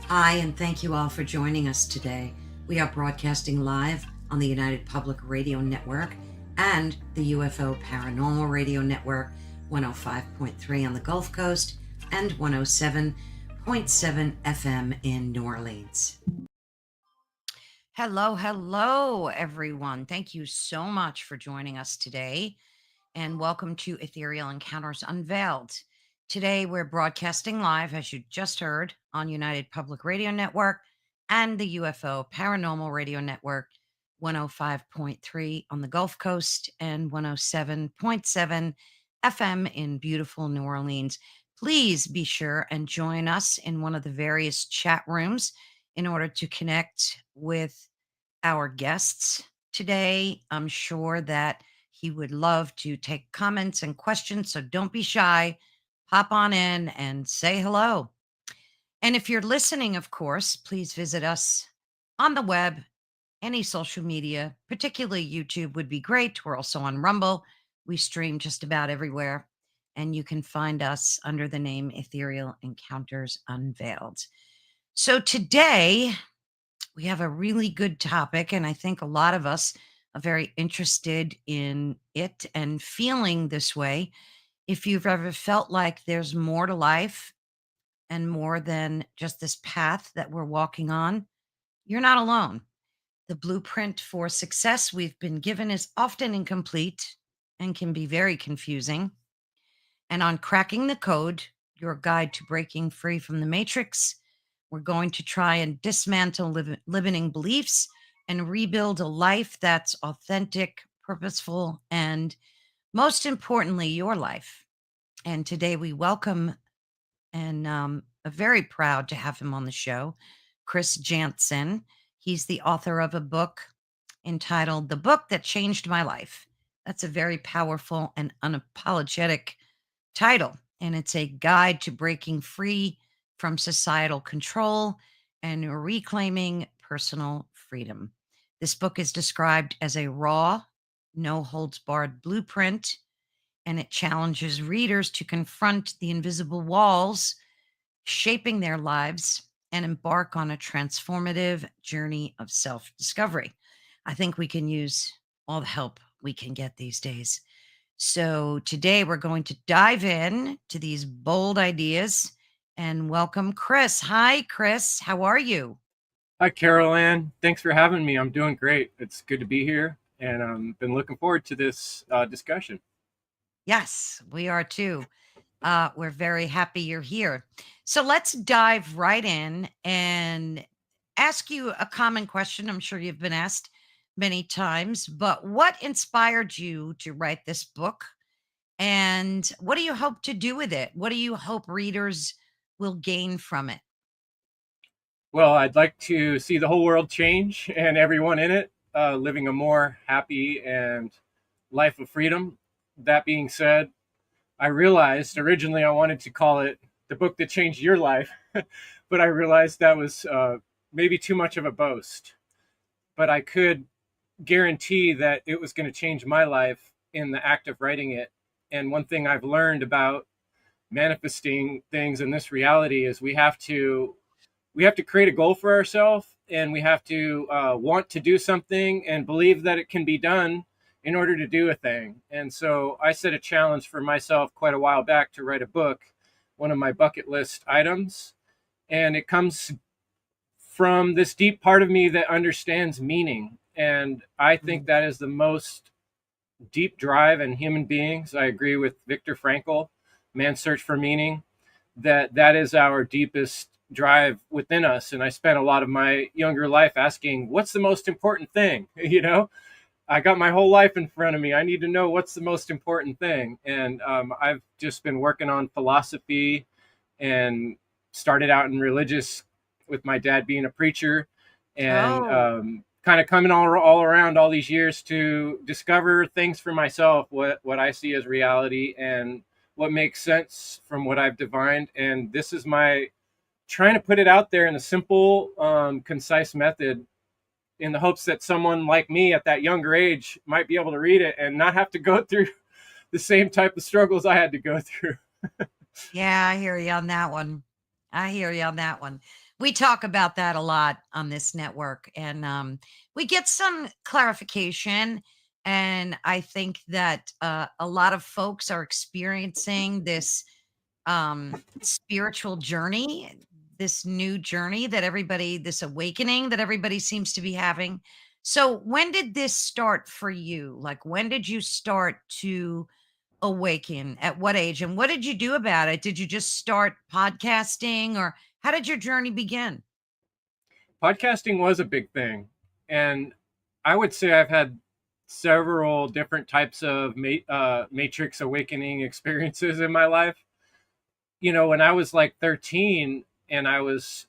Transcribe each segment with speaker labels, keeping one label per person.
Speaker 1: Hi, and thank you all for joining us today. We are broadcasting live on the United Public Radio Network and the UFO Paranormal Radio Network, 105.3 on the Gulf Coast and 107.7 FM in New Orleans. Hello, everyone. Thank you so much for joining us today, and welcome to Ethereal Encounters Unveiled. Today, we're broadcasting live, as you just heard, on United Public Radio Network and the UFO Paranormal Radio Network, 105.3 on the Gulf Coast and 107.7 FM in beautiful New Orleans. Please be sure and join us in one of the various chat rooms in order to connect with our guests today. I'm sure that he would love to take comments and questions, so don't be shy. Pop on in and say hello. And if you're listening, of course, please visit us on the web, any social media, particularly YouTube would be great. We're also on Rumble. We stream just about everywhere. And you can find us under the name Ethereal Encounters Unveiled. So today, we have a really good topic, and I think a lot of us are very interested in it and feeling this way. If you've ever felt like there's more to life and more than just this path that we're walking on, you're not alone. The blueprint for success we've been given is often incomplete and can be very confusing. And on Cracking the Code, your guide to breaking free from the matrix, we're going to try and dismantle limiting beliefs and rebuild a life that's authentic, purposeful, and most importantly, your life. And today we welcome and are very proud to have him on the show, Chris Jantzen. He's the author of a book entitled The Book That Changed My Life. That's a very powerful and unapologetic title, and it's a guide to breaking free from societal control and reclaiming personal freedom. This book is described as a raw, no holds barred blueprint, and it challenges readers to confront the invisible walls shaping their lives and embark on a transformative journey of self discovery. I think we can use all the help we can get these days. So today we're going to dive in to these bold ideas and welcome Chris. Hi, Chris. How are you?
Speaker 2: Hi, Carol Ann. Thanks for having me. I'm doing great. It's good to be here, and been looking forward to this discussion.
Speaker 1: Yes, we are too. We're very happy you're here. So let's dive right in and ask you a common question. I'm sure you've been asked many times, but what inspired you to write this book? And what do you hope to do with it? What do you hope readers will gain from it?
Speaker 2: Well, I'd like to see the whole world change and everyone in it living a more happy and life of freedom. That being said, I realized originally I wanted to call it The Book That Changed Your Life, but I realized that was maybe too much of a boast. But I could guarantee that it was going to change my life in the act of writing it. And one thing I've learned about manifesting things in this reality is we have to create a goal for ourselves, and we have to want to do something and believe that it can be done in order to do a thing. And so I set a challenge for myself quite a while back to write a book, one of my bucket list items. And it comes from this deep part of me that understands meaning. And I think that is the most deep drive in human beings. I agree with Viktor Frankl, Man's Search for Meaning, that is our deepest drive within us. And I spent a lot of my younger life asking, what's the most important thing? I got my whole life in front of me. I need to know what's the most important thing. And I've just been working on philosophy and started out in religious with my dad being a preacher, and
Speaker 1: Oh,
Speaker 2: kind of coming all around all these years to discover things for myself, what I see as reality and what makes sense from what I've divined. And this is my trying to put it out there in a simple, concise method, in the hopes that someone like me at that younger age might be able to read it and not have to go through the same type of struggles I had to go through.
Speaker 1: yeah, I hear you on that one. I hear you on that one. We talk about that a lot on this network, and we get some clarification. And I think that a lot of folks are experiencing this spiritual journey, this new journey that everybody, this awakening that everybody seems to be having. So, when did this start for you? Like, when did you start to awaken? At what age? And what did you do about it? Did you just start podcasting, or how did your journey begin?
Speaker 2: Podcasting was a big thing, and I would say I've had several different types of matrix awakening experiences in my life. When I was like 13 and I was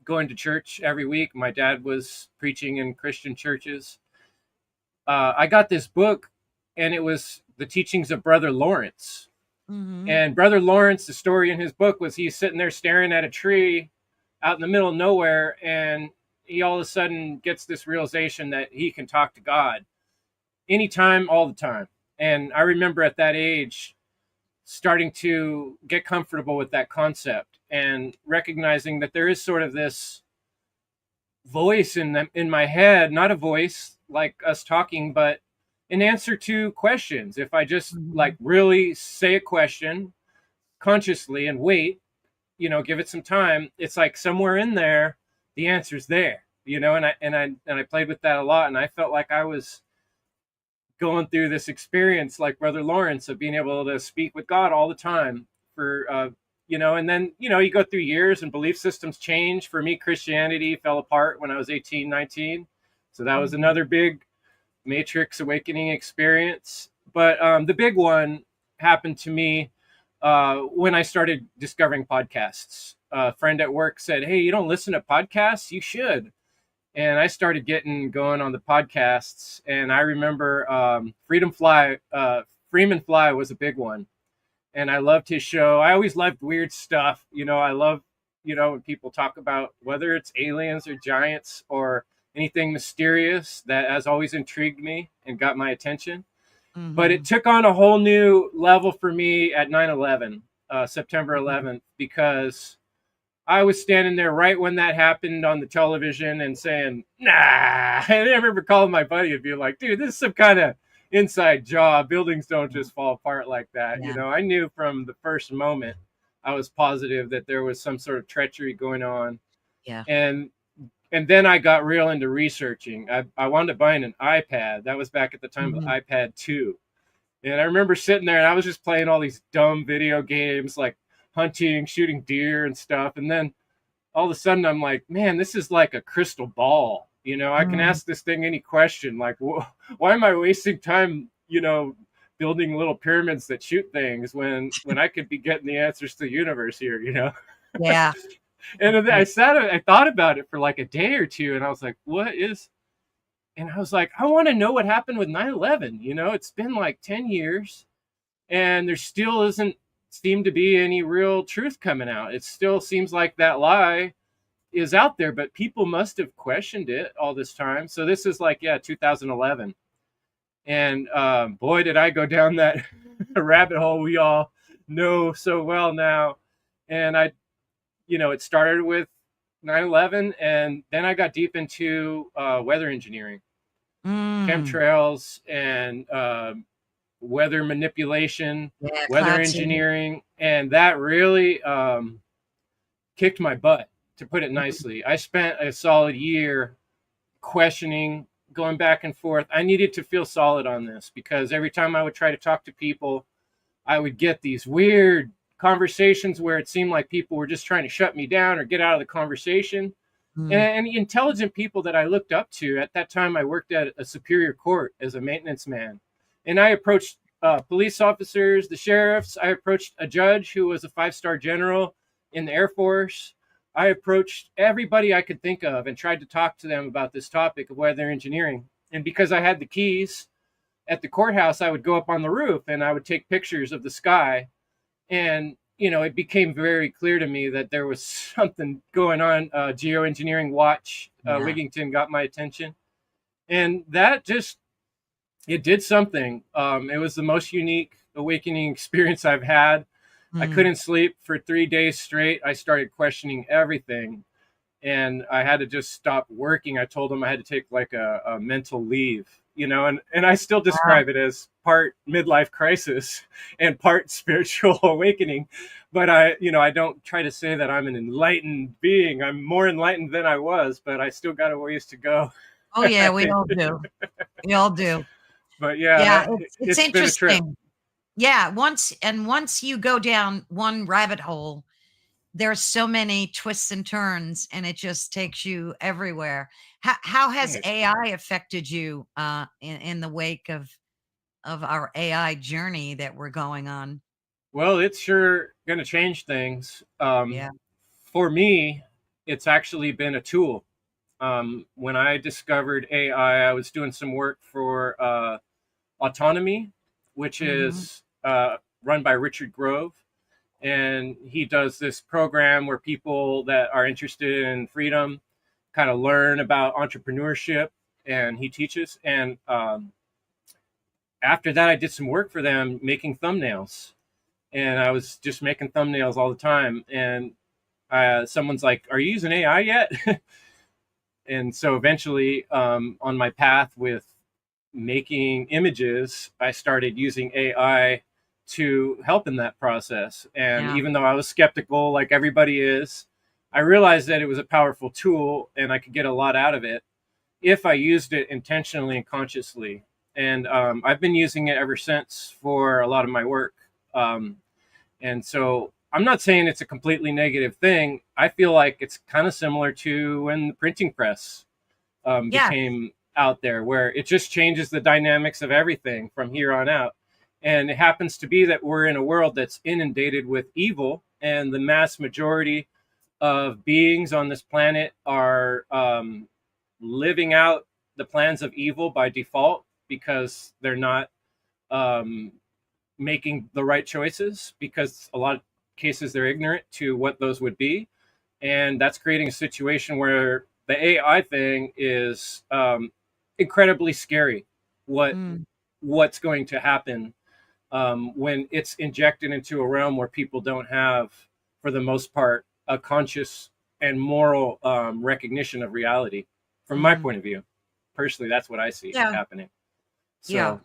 Speaker 2: going to church every week, my dad was preaching in Christian churches. I got this book, and it was the teachings of Brother Lawrence.
Speaker 1: Hmm.
Speaker 2: And Brother Lawrence, the story in his book was he's sitting there staring at a tree out in the middle of nowhere, and he all of a sudden gets this realization that he can talk to God anytime, all the time. And I remember at that age starting to get comfortable with that concept and recognizing that there is sort of this voice in my head, not a voice like us talking, but an answer to questions. If I just
Speaker 1: Hmm.
Speaker 2: like really say a question consciously and wait, give it some time, it's like somewhere in there the answer's there. And I played with that a lot, and I felt like I was going through this experience like Brother Lawrence of being able to speak with God all the time for and then you go through years and belief systems change. For me, Christianity fell apart when I was 18, 19. So that was
Speaker 1: Hmm.
Speaker 2: another big matrix awakening experience. But the big one happened to me when I started discovering podcasts. A friend at work said, "Hey, you don't listen to podcasts? You should." And I started getting going on the podcasts. And I remember Freeman Fly was a big one, and I loved his show. I always loved weird stuff. I love when people talk about whether it's aliens or giants or anything mysterious that has always intrigued me and got my attention. But it
Speaker 1: Hmm.
Speaker 2: took on a whole new level for me at 9/11, September
Speaker 1: Hmm.
Speaker 2: 11th, because I was standing there right when that happened on the television and saying, nah. And I remember calling my buddy and being like, dude, this is some kind of inside job. Buildings don't
Speaker 1: Yeah.
Speaker 2: just fall apart like that.
Speaker 1: Yeah.
Speaker 2: I knew from the first moment, I was positive that there was some sort of treachery going on.
Speaker 1: Yeah.
Speaker 2: And and then I got real into researching. I wound up buying an iPad. That was back at the time of
Speaker 1: Hmm.
Speaker 2: iPad 2. And I remember sitting there and I was just playing all these dumb video games like hunting, shooting deer and stuff. And then all of a sudden I'm like, man, this is like a crystal ball. I can
Speaker 1: Mm.
Speaker 2: ask this thing any question. Like, why am I wasting time, building little pyramids that shoot things when I could be getting the answers to the universe here?
Speaker 1: Yeah.
Speaker 2: And
Speaker 1: Yeah.
Speaker 2: I thought about it for like a day or two, and I was like, what is? And I was like, I want to know what happened with 9/11. It's been like 10 years, and there still isn't seem to be any real truth coming out. It still seems like that lie is out there, but people must have questioned it all this time. So this is like, yeah, 2011. And boy, did I go down that rabbit hole we all know so well now. And it started with 9/11, and then I got deep into weather engineering,
Speaker 1: Mm.
Speaker 2: chemtrails, and weather manipulation,
Speaker 1: Yeah.
Speaker 2: weather
Speaker 1: Cloud seeding.
Speaker 2: engineering. And that really kicked my butt, to put it
Speaker 1: Mhm.
Speaker 2: nicely. I spent a solid year questioning, going back and forth. I needed to feel solid on this because every time I would try to talk to people, I would get these weird conversations where it seemed like people were just trying to shut me down or get out of the conversation.
Speaker 1: Mm.
Speaker 2: And the intelligent people that I looked up to at that time, I worked at a superior court as a maintenance man. And I approached police officers, the sheriffs. I approached a judge who was a 5-star general in the Air Force. I approached everybody I could think of and tried to talk to them about this topic of weather engineering. And because I had the keys at the courthouse, I would go up on the roof and I would take pictures of the sky. And it became very clear to me that there was something going on. Geoengineering Watch,
Speaker 1: Yeah.
Speaker 2: Wigington, got my attention, and that just it did something. It was the most unique awakening experience I've had. I
Speaker 1: Mm.
Speaker 2: couldn't sleep for 3 days straight. I started questioning everything, and I had to just stop working. I told them I had to take like a mental leave, and I still
Speaker 1: Wow.
Speaker 2: describe it as part midlife crisis and part spiritual awakening. But I don't try to say that I'm an enlightened being. I'm more enlightened than I was, but I still got a ways to go.
Speaker 1: Oh, yeah,
Speaker 2: I
Speaker 1: we
Speaker 2: think.
Speaker 1: all do. We all do.
Speaker 2: But yeah,
Speaker 1: Yeah, it's
Speaker 2: it's been a trip.
Speaker 1: interesting. Yeah, once you go down one rabbit hole, there's so many twists and turns, and it just takes you everywhere. How has
Speaker 2: Right.
Speaker 1: AI affected you, in the wake of our AI journey that we're going on?
Speaker 2: Well, it's sure going to change things.
Speaker 1: Yeah.
Speaker 2: For me, it's actually been a tool. When I discovered AI, I was doing some work for Autonomy, which
Speaker 1: Mhm.
Speaker 2: is run by Richard Grove. And he does this program where people that are interested in freedom kind of learn about entrepreneurship, and he teaches. And after that, I did some work for them making thumbnails. And I was just making thumbnails all the time. And someone's like, "Are you using AI yet?" And so eventually, on my path with making images, I started using AI to help in that process. And
Speaker 1: Yeah.
Speaker 2: even though I was skeptical, like everybody is, I realized that it was a powerful tool and I could get a lot out of it if I used it intentionally and consciously. And I've been using it ever since for a lot of my work. Um, and so I'm not saying it's a completely negative thing. I feel like it's kind of similar to when the printing press
Speaker 1: Yeah.
Speaker 2: became out there, where it just changes the dynamics of everything from here on out. And it happens to be that we're in a world that's inundated with evil, and the mass majority of beings on this planet are living out the plans of evil by default because they're not um, making the right choices, because a lot of cases they're ignorant to what those would be. And that's creating a situation where the AI thing is incredibly scary. What
Speaker 1: Mm.
Speaker 2: what's going to happen when it's injected into a realm where people don't have, for the most part, a conscious and moral recognition of reality. From my
Speaker 1: Mm.
Speaker 2: point of view, personally, that's what I see
Speaker 1: Yeah.
Speaker 2: happening.
Speaker 1: Yeah.
Speaker 2: So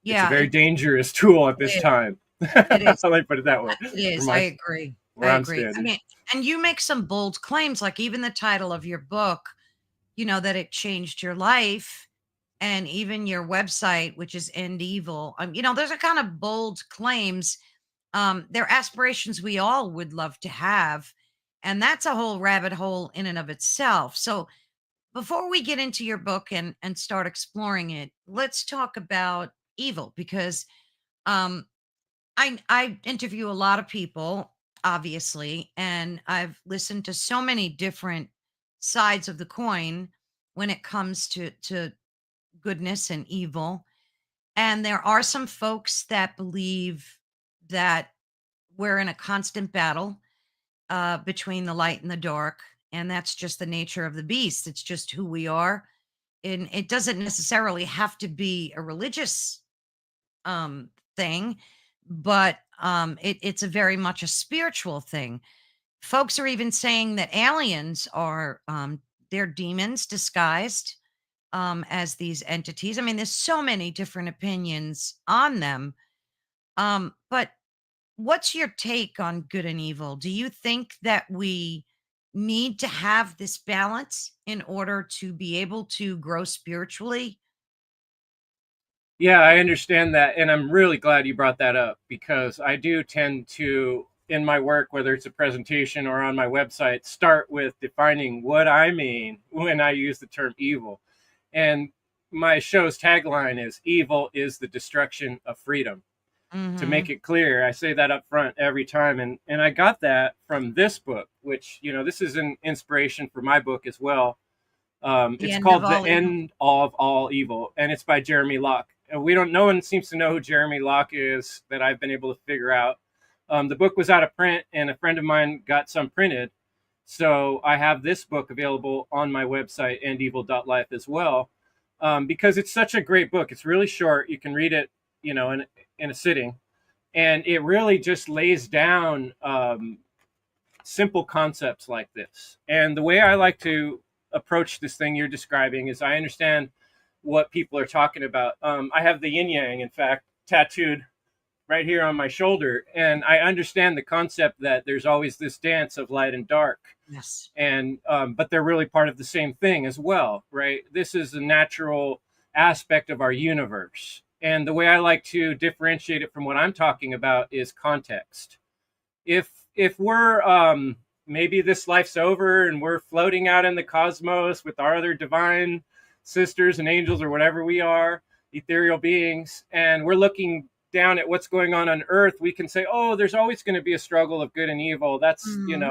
Speaker 2: it's a
Speaker 1: Yeah.
Speaker 2: very dangerous tool at this
Speaker 1: It is.
Speaker 2: time.
Speaker 1: It is.
Speaker 2: Let me put it that way,
Speaker 1: It
Speaker 2: from
Speaker 1: is. I
Speaker 2: my
Speaker 1: agree. I
Speaker 2: where I'm
Speaker 1: agree. I
Speaker 2: standing.
Speaker 1: mean, and you make some bold claims, like even the title of your book, that it changed your life, and even your website, which is End Evil. Those are kind of bold claims. They're aspirations we all would love to have. And that's a whole rabbit hole in and of itself. So before we get into your book and start exploring it, let's talk about evil, because um I interview a lot of people, obviously, and I've listened to so many different sides of the coin when it comes to goodness and evil. And there are some folks that believe that we're in a constant battle, between the light and the dark, and that's just the nature of the beast. It's just who we are, and it doesn't necessarily have to be a religious thing, but it's a very much a spiritual thing. Folks are even saying that aliens are, they're demons disguised, as these entities. I mean, there's so many different opinions on them. But what's your take on good and evil? Do you think that we need to have this balance in order to be able to grow spiritually?
Speaker 2: Yeah, I understand that. And I'm really glad you brought that up, because I do tend to, in my work, whether it's a presentation or on my website, start with defining what I mean when I use the term evil. And my show's tagline is "Evil is the destruction of freedom." To make
Speaker 1: Hmm.
Speaker 2: it clear, I say that up front every time. And I got that from this book, which, this is an inspiration for my book as well.
Speaker 1: The
Speaker 2: It's
Speaker 1: end of
Speaker 2: called The
Speaker 1: all evil.
Speaker 2: End of All Evil, and it's by Jeremy Locke. And no one seems to know who Jeremy Locke is that I've been able to figure out. The book was out of print, and a friend of mine got some printed. So I have this book available on my website, endevil.life, as well, because it's such a great book. It's really short. You can read it, in a sitting. And it really just lays down simple concepts like this. And the way I like to approach this thing you're describing is I understand what people are talking about. I have the yin yang, in fact, tattooed right here on my shoulder. And I understand the concept that there's always this dance of light and dark.
Speaker 1: Yes.
Speaker 2: And but they're really part of the same thing as well, right? This is a natural aspect of our universe. And the way I like to differentiate it from what I'm talking about is context. If we're maybe this life's over and we're floating out in the cosmos with our other divine sisters and angels or whatever we are, ethereal beings, and we're looking down at what's going on earth, we can say, oh, there's always going to be a struggle of good and evil. That's,
Speaker 1: Hmm.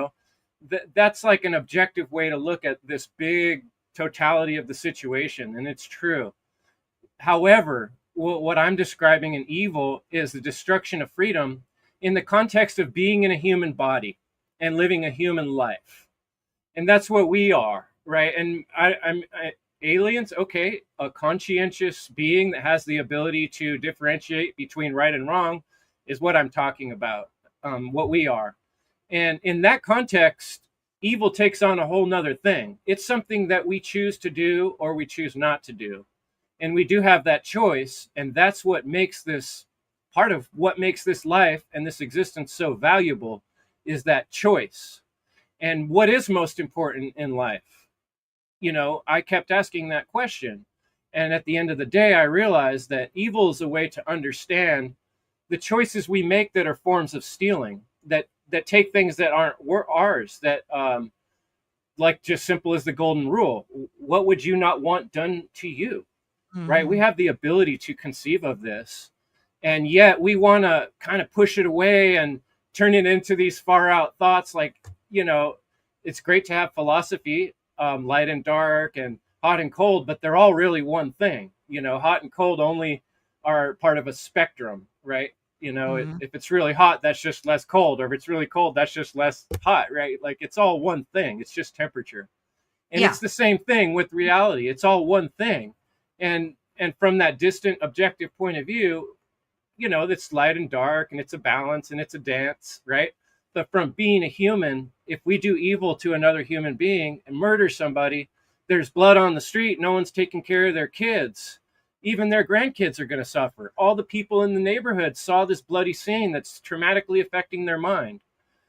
Speaker 2: that's like an objective way to look at this big totality of the situation, and it's true. However, what I'm describing in evil is the destruction of freedom in the context of being in a human body and living a human life. And that's what we are, right? And aliens, okay, a conscientious being that has the ability to differentiate between right and wrong is what I'm talking about, what we are. And in that context, evil takes on a whole nother thing. It's something that we choose to do or we choose not to do. And we do have that choice. And that's what makes this part of what makes this life and this existence so valuable is that choice. And what is most important in life? I kept asking that question. And at the end of the day, I realized that evil is a way to understand the choices we make that are forms of stealing, that take things that aren't ours, that like just simple as the golden rule. What would you not want done to you? Right? We
Speaker 1: Hmm.
Speaker 2: have the ability to conceive of this, and yet we want to kind of push it away and turn it into these far out thoughts like, you know it's great to have philosophy, light and dark and hot and cold, but they're all really one thing. Hot and cold only are part of a spectrum, right?
Speaker 1: Hmm.
Speaker 2: If it's really hot, that's just less cold, or if it's really cold, that's just less hot, right? Like, it's all one thing, it's just temperature. And
Speaker 1: Yeah.
Speaker 2: it's the same thing with reality, it's all one thing. And from that distant objective point of view, it's light and dark, and it's a balance, and it's a dance, right? But from being a human, if we do evil to another human being and murder somebody, there's blood on the street, no one's taking care of their kids, even their grandkids are going to suffer. All the people in the neighborhood saw this bloody scene that's traumatically affecting their mind.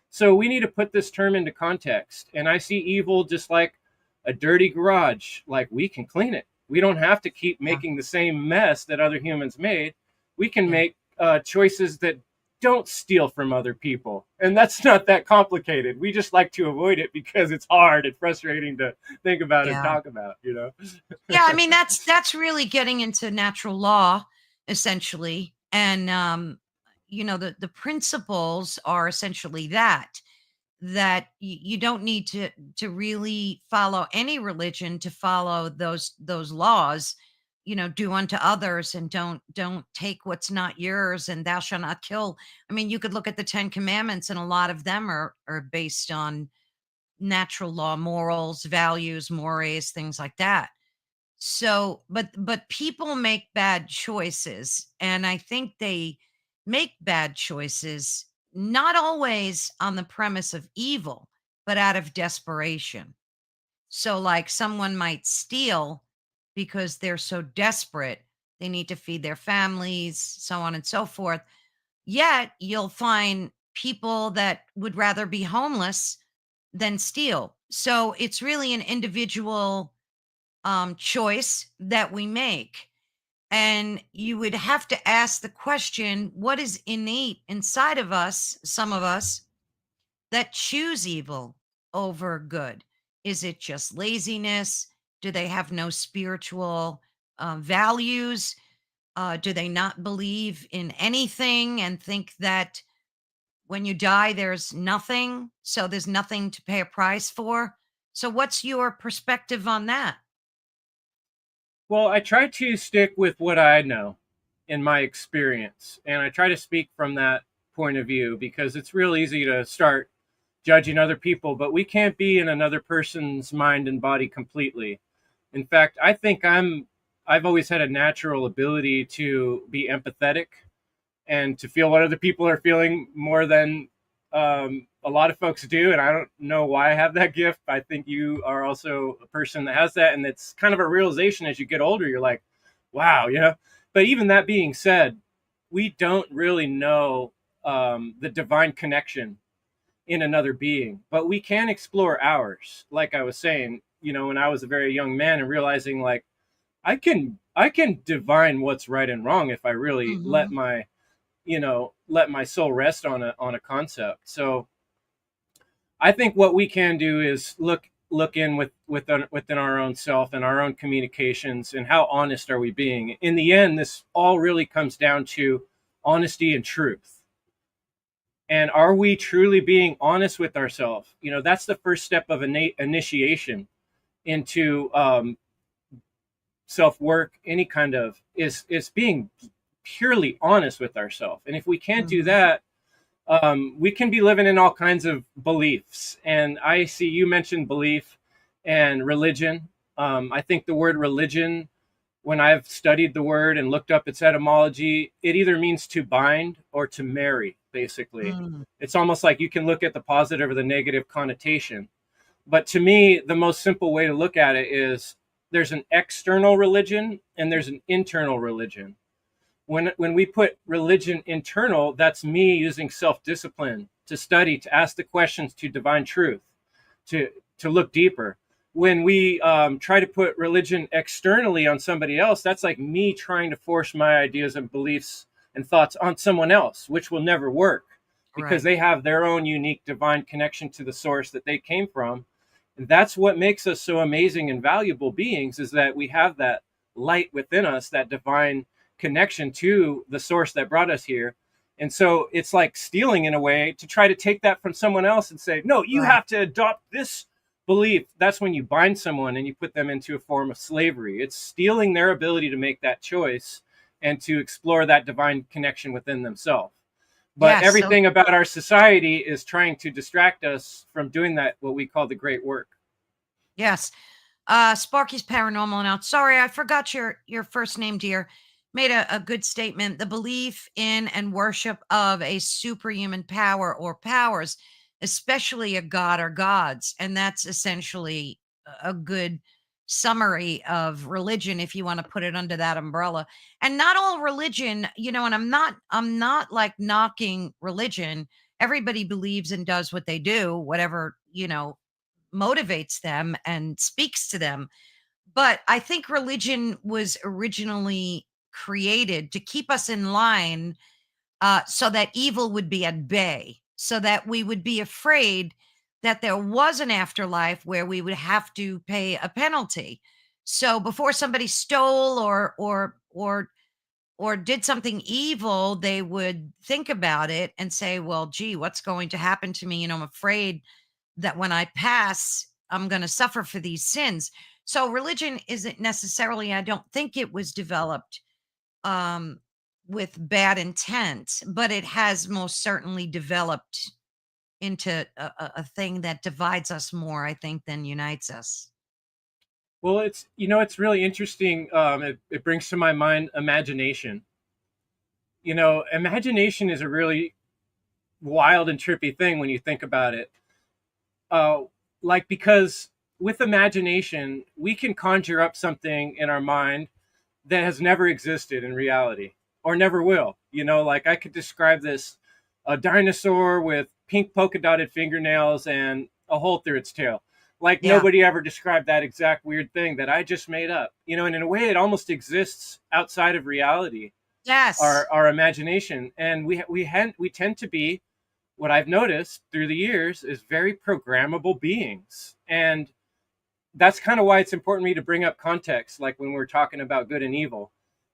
Speaker 2: So we need to put this term into context. And I see evil just like a dirty garage. Like, we can clean it. We don't have to keep
Speaker 1: Yeah.
Speaker 2: making the same mess that other humans made. We can
Speaker 1: Yeah.
Speaker 2: make choices that don't steal from other people. And that's not that complicated. We just like to avoid it because it's hard and frustrating to think about and
Speaker 1: Yeah.
Speaker 2: talk about.
Speaker 1: Yeah, I mean that's really getting into natural law essentially. And the principles are essentially that you don't need to really follow any religion to follow those laws. Do unto others and don't take what's not yours, and thou shalt not kill. I mean, you could look at the 10 commandments, and a lot of them are based on natural law, morals, values, mores, things like that. So, but people make bad choices, and I think they make bad choices not always on the premise of evil, but out of desperation. So, like, someone might steal because they're so desperate, they need to feed their families, so on and so forth. Yet, you'll find people that would rather be homeless than steal. So, it's really an individual choice that we make. And you would have to ask the question, what is innate inside of us, some of us, that choose evil over good? Is it just laziness? Do they have no spiritual values? Do they not believe in anything and think that when you die, there's nothing? So there's nothing to pay a price for? So, what's your perspective on that?
Speaker 2: Well, I try to stick with what I know in my experience, and I try to speak from that point of view because it's real easy to start judging other people, but we can't be in another person's mind and body completely. In fact, I think I've always had a natural ability to be empathetic, and to feel what other people are feeling more than a lot of folks do. And I don't know why I have that gift. I think you are also a person that has that. And it's kind of a realization as you get older, you're like, wow, you know. But even that being said, we don't really know the divine connection in another being, but we can explore ours. Like I was saying, you know, when I was a very young man and realizing like I can divine what's right and wrong if I really let
Speaker 1: Hmm.
Speaker 2: my, let my soul rest on a concept. So I think what we can do is look in within our own self and our own communications, and how honest are we being. In the end, this all really comes down to honesty and truth. And are we truly being honest with ourselves? You know, that's the first step of initiation into self work. Any kind of is being purely honest with ourselves. And if we can't do
Speaker 1: Hmm.
Speaker 2: that, we can be living in all kinds of beliefs. And I see you mentioned belief and religion. I think the word religion, when I've studied the word and looked up its etymology, it either means to bind or to marry, basically.
Speaker 1: Mm.
Speaker 2: It's almost like you can look at the positive or the negative connotation. But to me, the most simple way to look at it is there's an external religion and there's an internal religion. When we put religion internal, that's me using self-discipline to study, to ask the questions to divine truth, to to look deeper. When we try to put religion externally on somebody else, that's like me trying to force my ideas and beliefs and thoughts on someone else, which will never work because
Speaker 1: Right.
Speaker 2: they have their own unique divine connection to the source that they came from. And that's what makes us so amazing and valuable beings, is that we have that light within us, that divine connection to the source that brought us here. And so it's like stealing in a way to try to take that from someone else and say, no, you
Speaker 1: Right.
Speaker 2: have to adopt this belief. That's when you bind someone and you put them into a form of slavery. It's stealing their ability to make that choice and to explore that divine connection within themselves. But
Speaker 1: Yes. So
Speaker 2: everything about our society is trying to distract us from doing that, what we call the great work.
Speaker 1: yes. Sparky's paranormal now. Sorry, I forgot your first name, dear. Made a good statement. The belief in and worship of a superhuman power or powers, especially a god or gods. And that's essentially a good summary of religion if you want to put it under that umbrella. And not all religion, and I'm not like knocking religion. Everybody believes and does what they do, whatever, motivates them and speaks to them. But I think religion was originally created to keep us in line, so that evil would be at bay, so that we would be afraid that there was an afterlife where we would have to pay a penalty. So before somebody stole or did something evil, they would think about it and say, well, gee, what's going to happen to me? I'm afraid that when I pass, I'm going to suffer for these sins. So religion isn't necessarily, I don't think it was developed um, with bad intent, but it has most certainly developed into a thing that divides us more, I think, than unites us.
Speaker 2: Well, it's really interesting. It brings to my mind imagination. Imagination is a really wild and trippy thing when you think about it. Uh, because with imagination, we can conjure up something in our mind that has never existed in reality or never will. Like I could describe this: a dinosaur with pink polka dotted fingernails and a hole through its tail. Like
Speaker 1: Yeah.
Speaker 2: nobody ever described that exact weird thing that I just made up. And in a way, it almost exists outside of reality,
Speaker 1: Yes.
Speaker 2: our imagination, and we tend to be, what I've noticed through the years, is very programmable beings. And that's kind of why it's important to me to bring up context, like when we're talking about good and evil.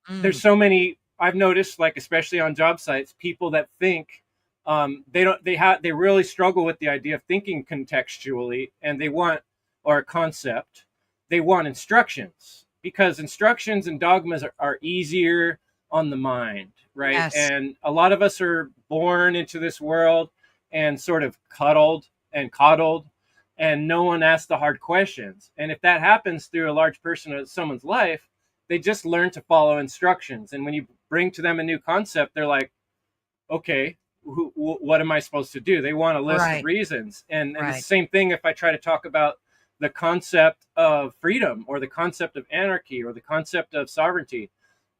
Speaker 2: There's
Speaker 1: Mm,
Speaker 2: so many I've noticed, like especially on job sites, people that think they really struggle with the idea of thinking contextually, and they want, or a concept, they want instructions, because instructions and dogmas are easier on the mind, right?
Speaker 1: yes.
Speaker 2: And a lot of us are born into this world and sort of cuddled and coddled, and no one asks the hard questions. And if that happens through a large person of someone's life, they just learn to follow instructions. And when you bring to them a new concept, they're like, okay, what am I supposed to do? They want a list of
Speaker 1: Right.
Speaker 2: reasons. And it's
Speaker 1: Right.
Speaker 2: the same thing if I try to talk about the concept of freedom or the concept of anarchy or the concept of sovereignty.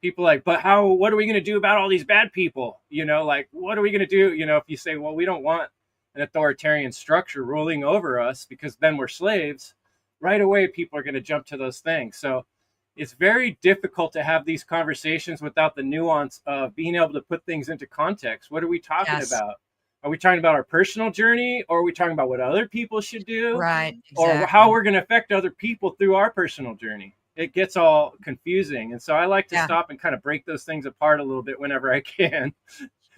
Speaker 2: People are like, but what are we going to do about all these bad people? Like, what are we going to do? If you say, well, we don't want an authoritarian structure ruling over us because then we're slaves, right away, people are going to jump to those things. So it's very difficult to have these conversations without the nuance of being able to put things into context. What are we talking
Speaker 1: Yes.
Speaker 2: about? Are we talking about our personal journey, or are we talking about what other people should do,
Speaker 1: Right.
Speaker 2: or how
Speaker 1: Exactly.
Speaker 2: we're going to affect other people through our personal journey? It gets all confusing. And so I like to
Speaker 1: Yeah.
Speaker 2: stop and kind of break those things apart a little bit whenever I can.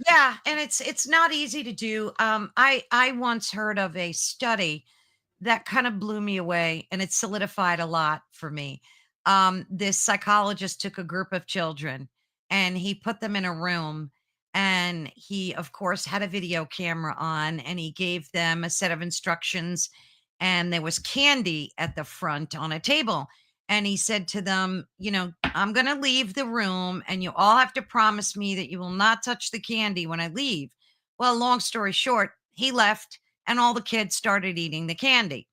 Speaker 1: Yeah, and it's not easy to do. I once heard of a study that kind of blew me away, and it solidified a lot for me. This psychologist took a group of children and he put them in a room, and he, of course, had a video camera on, and he gave them a set of instructions, and there was candy at the front on a table. And he said to them, I'm going to leave the room, and you all have to promise me that you will not touch the candy when I leave. Well, long story short, he left, and all the kids started eating the candy.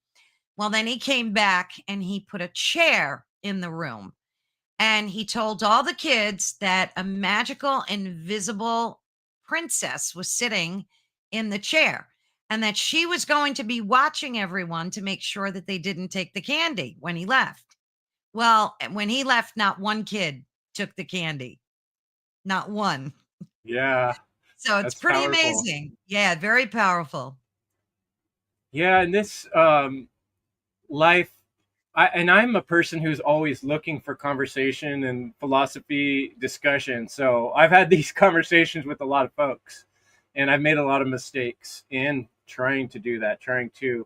Speaker 1: Well, then he came back and he put a chair in the room, and he told all the kids that a magical, invisible princess was sitting in the chair, and that she was going to be watching everyone to make sure that they didn't take the candy when he left. Well, when he left, not one kid took the candy, not one.
Speaker 2: Yeah,
Speaker 1: So it's
Speaker 2: that's
Speaker 1: pretty
Speaker 2: powerful.
Speaker 1: amazing. Yeah, very powerful.
Speaker 2: Yeah, and this life I'm a person who's always looking for conversation and philosophy discussion. So I've had these conversations with a lot of folks, and I've made a lot of mistakes in trying to do that, trying to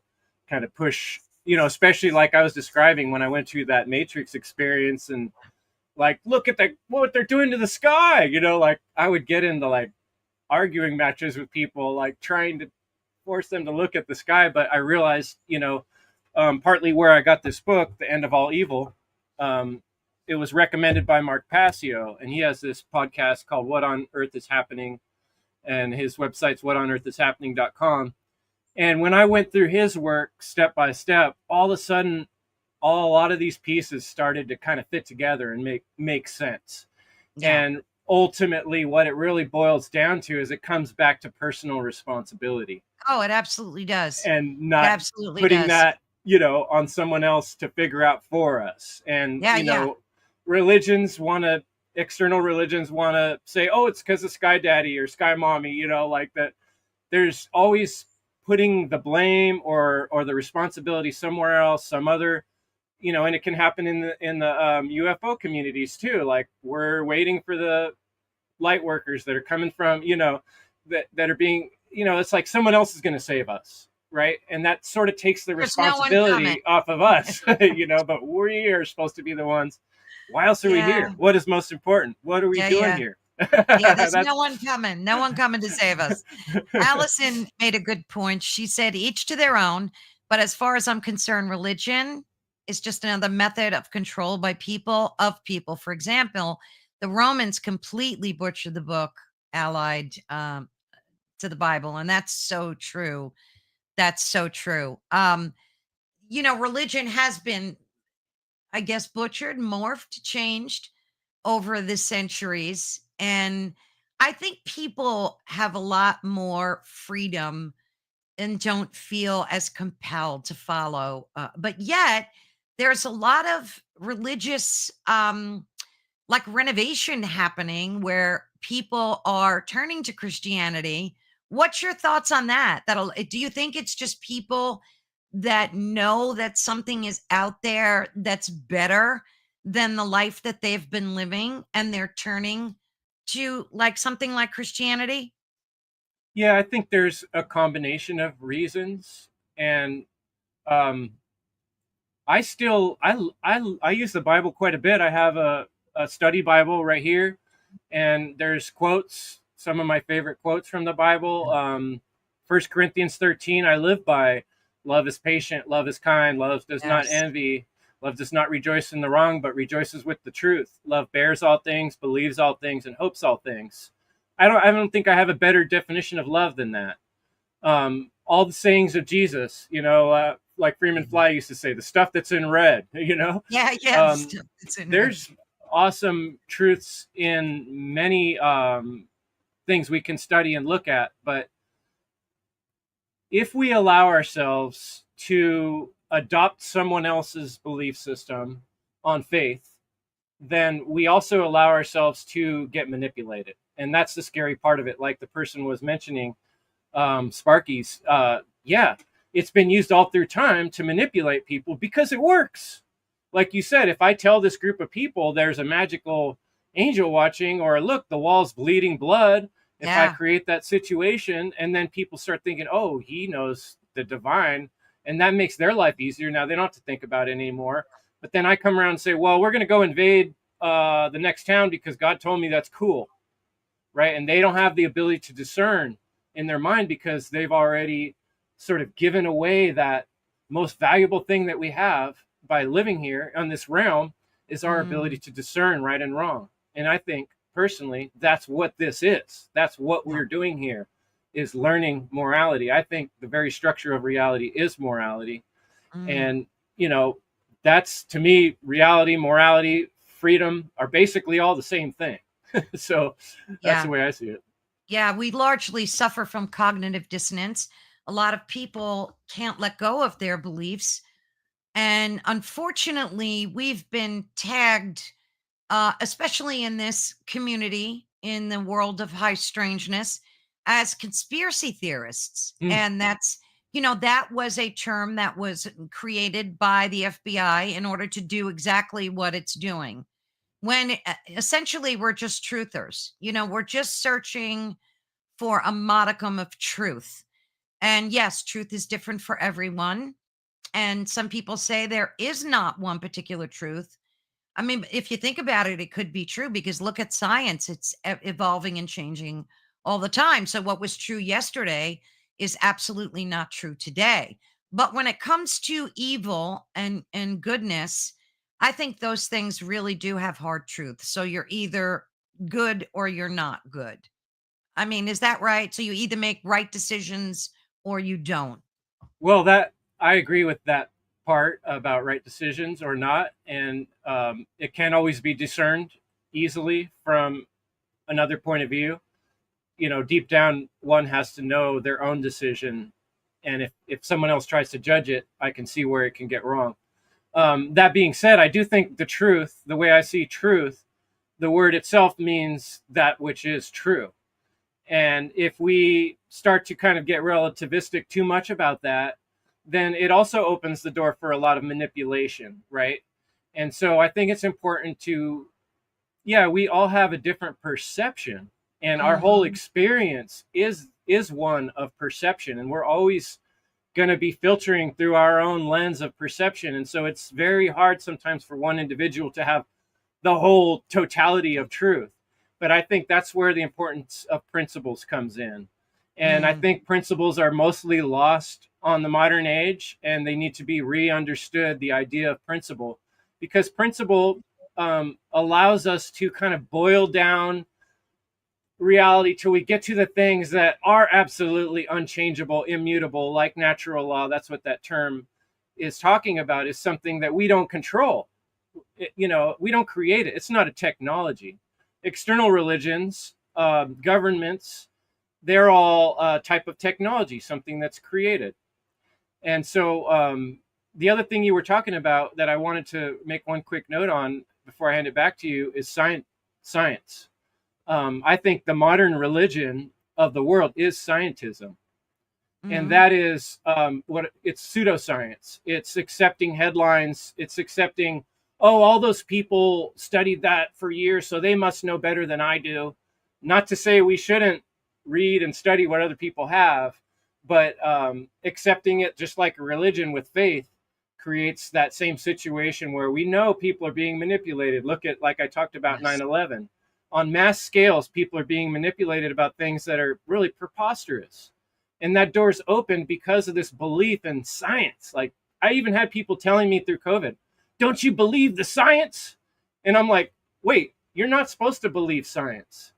Speaker 2: kind of push, especially like I was describing when I went through that Matrix experience and like, look at what they're doing to the sky, like I would get into like arguing matches with people, like trying to force them to look at the sky. But I realized, partly where I got this book, The End of All Evil, it was recommended by Mark Passio, and he has this podcast called What on Earth is Happening, and his website's whatonearthishappening.com. And when I went through his work step by step, all of a sudden, a lot of these pieces started to kind of fit together and make sense.
Speaker 1: Yeah.
Speaker 2: And ultimately, what it really boils down to is it comes back to personal responsibility
Speaker 1: Oh, it absolutely does.
Speaker 2: and
Speaker 1: It
Speaker 2: not
Speaker 1: absolutely
Speaker 2: putting
Speaker 1: does.
Speaker 2: that, on someone else to figure out for us. And,
Speaker 1: Yeah, yeah.
Speaker 2: religions want to, external religions want to say, oh, it's because of Sky Daddy or Sky Mommy, like that. There's always putting the blame or the responsibility somewhere else, some other, and it can happen in the UFO communities too. Like we're waiting for the light workers that are coming from, that are being, it's like someone else is going to save us, right? And that sort of takes the
Speaker 1: There's no one coming.
Speaker 2: responsibility off of us, but we are supposed to be the ones. Why else are we
Speaker 1: Yeah.
Speaker 2: here? What is most important? What are we
Speaker 1: Yeah,
Speaker 2: doing
Speaker 1: yeah.
Speaker 2: here?
Speaker 1: Yeah, there's
Speaker 2: That's
Speaker 1: no one coming. No one coming to save us. Allison made a good point. She said, each to their own. But as far as I'm concerned, religion is just another method of control by people of people. For example, the Romans completely butchered the book allied to the Bible. And that's so true. That's so true. Religion has been, I guess, butchered, morphed, changed over the centuries. And I think people have a lot more freedom and don't feel as compelled to follow. But yet, there's a lot of religious, like renovation happening where people are turning to Christianity. What's your thoughts on that? Do you think it's just people that know that something is out there that's better than the life that they've been living, and they're turning to like something like Christianity?
Speaker 2: Yeah, I think there's a combination of reasons. And um, I use the Bible quite a bit. I have a study Bible right here, and there's quotes, some of my favorite quotes from the Bible. 1 Corinthians 13, I live by: love is patient, love is kind, love does not
Speaker 1: Yes.
Speaker 2: envy, love does not rejoice in the wrong, but rejoices with the truth. Love bears all things, believes all things, and hopes all things. I don't think I have a better definition of love than that. All the sayings of Jesus, like Freeman
Speaker 1: Mhm.
Speaker 2: Fly used to say, the stuff that's in red,
Speaker 1: Yeah, yeah, the
Speaker 2: um,
Speaker 1: stuff that's in red.
Speaker 2: there's awesome truths in many things we can study and look at. But if we allow ourselves to adopt someone else's belief system on faith, then we also allow ourselves to get manipulated. And that's the scary part of it. Like the person was mentioning, Sparky's, yeah, it's been used all through time to manipulate people because it works. Like you said, if I tell this group of people there's a magical angel watching, or look, the wall's bleeding blood, if I
Speaker 1: Yeah.
Speaker 2: create that situation, and then people start thinking, oh, he knows the divine, and that makes their life easier. Now they don't have to think about it anymore. But then I come around and say, well, we're going to go invade the next town because God told me that's cool, right? And they don't have the ability to discern in their mind because they've already sort of given away that most valuable thing that we have by living here on this realm, is our ability
Speaker 1: Mm,
Speaker 2: to discern right and wrong. And I think personally, that's what this is. That's what
Speaker 1: yeah.
Speaker 2: we're doing here, is learning morality. I think the very structure of reality is morality.
Speaker 1: Mm,
Speaker 2: And, that's, to me, reality, morality, freedom are basically all the same thing. So that's the
Speaker 1: yeah.
Speaker 2: way I see it.
Speaker 1: Yeah, we largely suffer from cognitive dissonance. A lot of people can't let go of their beliefs. And unfortunately, we've been tagged, especially in this community, in the world of high strangeness, as conspiracy theorists.
Speaker 2: Mm.
Speaker 1: And that was a term that was created by the FBI in order to do exactly what it's doing. When essentially we're just truthers, we're just searching for a modicum of truth. And yes, truth is different for everyone. And some people say there is not one particular truth. I mean, if you think about it, it could be true because look at science, it's evolving and changing all the time. So, what was true yesterday is absolutely not true today. But when it comes to evil and goodness, I think those things really do have hard truth. So, you're either good or you're not good. I mean, is that right? So you either make right decisions or you don't.
Speaker 2: Well, that I agree with that part about right decisions or not, and it can't always be discerned easily from another point of view. Deep down, one has to know their own decision, and if someone else tries to judge it, I can see where it can get wrong. That being said, I do think the truth, the way I see truth, the word itself means that which is true. And if we start to kind of get relativistic too much about that, then it also opens the door for a lot of manipulation, right? And so I think it's important to, yeah, we all have a different perception, and our whole
Speaker 1: Mhm.
Speaker 2: experience is one of perception, and we're always going to be filtering through our own lens of perception. And so it's very hard sometimes for one individual to have the whole totality of truth. But I think that's where the importance of principles comes in. And I
Speaker 1: Mm.
Speaker 2: think principles are mostly lost on the modern age, and they need to be re-understood, the idea of principle, because principle allows us to kind of boil down reality till we get to the things that are absolutely unchangeable, immutable, like natural law. That's what that term is talking about, is something that we don't control. We don't create it. It's not a technology. External religions, governments, they're all a type of technology, something that's created. And so the other thing you were talking about that I wanted to make one quick note on before I hand it back to you is science. I think the modern religion of the world is scientism, and
Speaker 1: Mhm.
Speaker 2: that is what it's pseudoscience. It's accepting headlines. It's accepting, oh, all those people studied that for years, so they must know better than I do. Not to say we shouldn't read and study what other people have, but accepting it just like a religion with faith creates that same situation where we know people are being manipulated. Look at, like I talked about,
Speaker 1: Yes.
Speaker 2: 9/11. On mass scales, people are being manipulated about things that are really preposterous, and that door's open because of this belief in science. Like, I even had people telling me through COVID, don't you believe the science? And I'm like, wait, you're not supposed to believe science.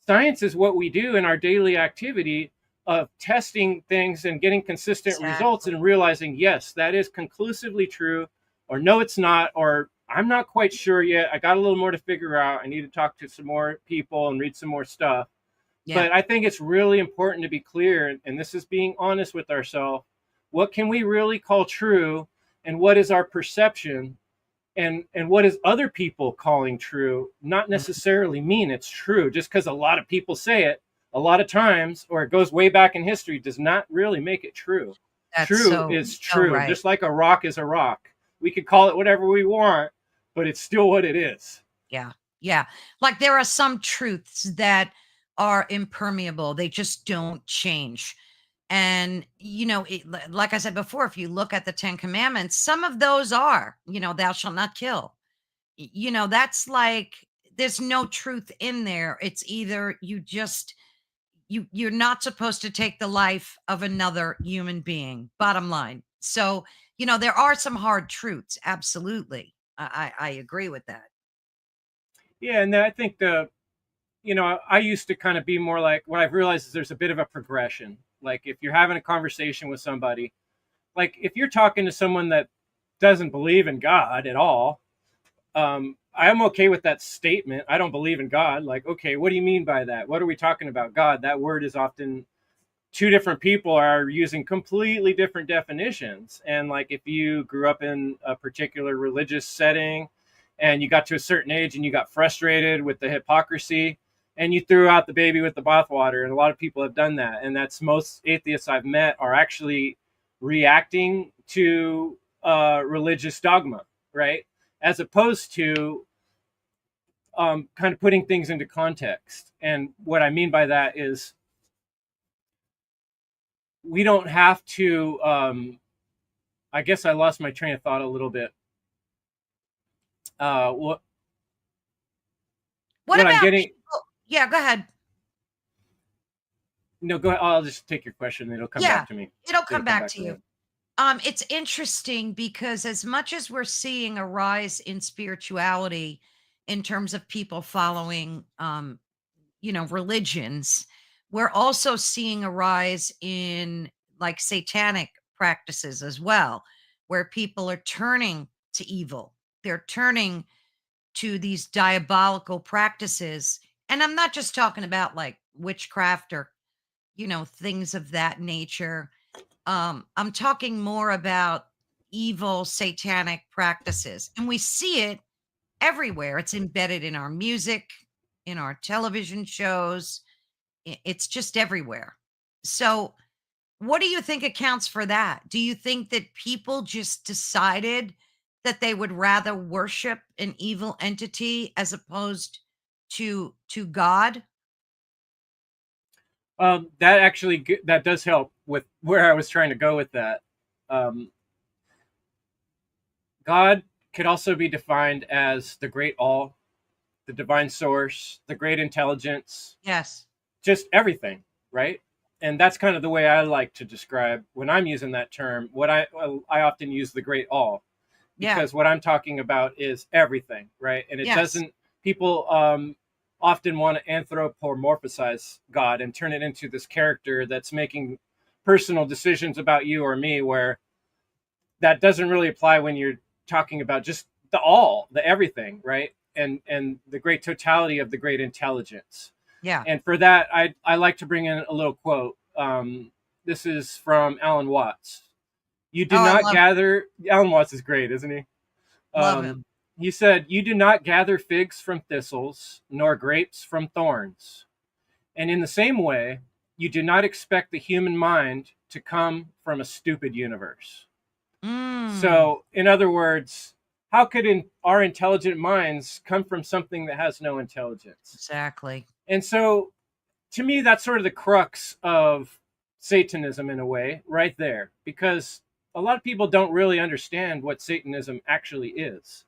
Speaker 2: Science is what we do in our daily activity of testing things and getting consistent results and
Speaker 1: Exactly.
Speaker 2: realizing, yes, that is conclusively true, or no, it's not, or I'm not quite sure yet. I got a little more to figure out. I need to talk to some more people and read some more stuff.
Speaker 1: Yeah.
Speaker 2: But I think it's really important to be clear, and this is being honest with ourselves. What can we really call true, and what is our perception, and what is other people calling true? Not
Speaker 1: Mm,
Speaker 2: necessarily mean it's true. Just because a lot of people say it a lot of times, or it goes way back in history, does not really make it true.
Speaker 1: that's
Speaker 2: True
Speaker 1: so,
Speaker 2: is
Speaker 1: so
Speaker 2: true,
Speaker 1: right.
Speaker 2: just like a rock is a rock. We could call it whatever we want, but it's still what it is.
Speaker 1: Yeah. Yeah. Like there are some truths that are impermeable. They just don't change. And, like I said before, if you look at the 10 commandments, some of those are, thou shalt not kill. That's like, there's no truth in there. It's either you're not supposed to take the life of another human being, bottom line. So, there are some hard truths. Absolutely. I agree with that.
Speaker 2: Yeah, and I think I used to kind of be more like, what I've realized is there's a bit of a progression. Like if you're having a conversation with somebody, like if you're talking to someone that doesn't believe in God at all, I'm okay with that statement. I don't believe in God. Like, okay, what do you mean by that? What are we talking about? God, that word is often, two different people are using completely different definitions. And like if you grew up in a particular religious setting and you got to a certain age and you got frustrated with the hypocrisy and you threw out the baby with the bathwater, and a lot of people have done that. And that's, most atheists I've met are actually reacting to religious dogma, right? As opposed to kind of putting things into context. And what I mean by that is we don't have to. I guess I lost my train of thought a little bit. What
Speaker 1: What
Speaker 2: what I'm
Speaker 1: about
Speaker 2: getting?
Speaker 1: people? Yeah, go ahead.
Speaker 2: No, go ahead. I'll just take your question. And it'll come back
Speaker 1: Yeah,
Speaker 2: to me.
Speaker 1: it'll come
Speaker 2: It'll come
Speaker 1: back
Speaker 2: back
Speaker 1: to
Speaker 2: to me.
Speaker 1: you. It's interesting because as much as we're seeing a rise in spirituality in terms of people following, religions, we're also seeing a rise in like satanic practices as well, where people are turning to evil. They're turning to these diabolical practices. And I'm not just talking about like witchcraft or, things of that nature. I'm talking more about evil satanic practices. And we see it everywhere. It's embedded in our music, in our television shows. It's just everywhere. So, what do you think accounts for that? Do you think that people just decided that they would rather worship an evil entity as opposed to God?
Speaker 2: That actually, that does help with where I was trying to go with that. Um, God could also be defined as the great all, the divine source, the great intelligence,
Speaker 1: Yes.
Speaker 2: just everything, right? And that's kind of the way I like to describe when I'm using that term. What I often use the great all,
Speaker 1: Yeah.
Speaker 2: because what I'm talking about is everything, right? And it
Speaker 1: Yes.
Speaker 2: doesn't, people often want to anthropomorphize God and turn it into this character that's making personal decisions about you or me, where that doesn't really apply when you're talking about just the all, the everything, right? And the great totality of the great intelligence.
Speaker 1: Yeah.
Speaker 2: And for that, I like to bring in a little quote. This is from Alan Watts. You do
Speaker 1: Oh, I
Speaker 2: not
Speaker 1: love
Speaker 2: gather. Alan Watts is great, isn't he?
Speaker 1: love him.
Speaker 2: He said, "You do not gather figs from thistles, nor grapes from thorns. And in the same way, you do not expect the human mind to come from a stupid universe."
Speaker 1: Mm,
Speaker 2: So, in other words, how could our intelligent minds come from something that has no intelligence?
Speaker 1: exactly.
Speaker 2: And so, to me, that's sort of the crux of Satanism in a way, right there, because a lot of people don't really understand what Satanism actually is.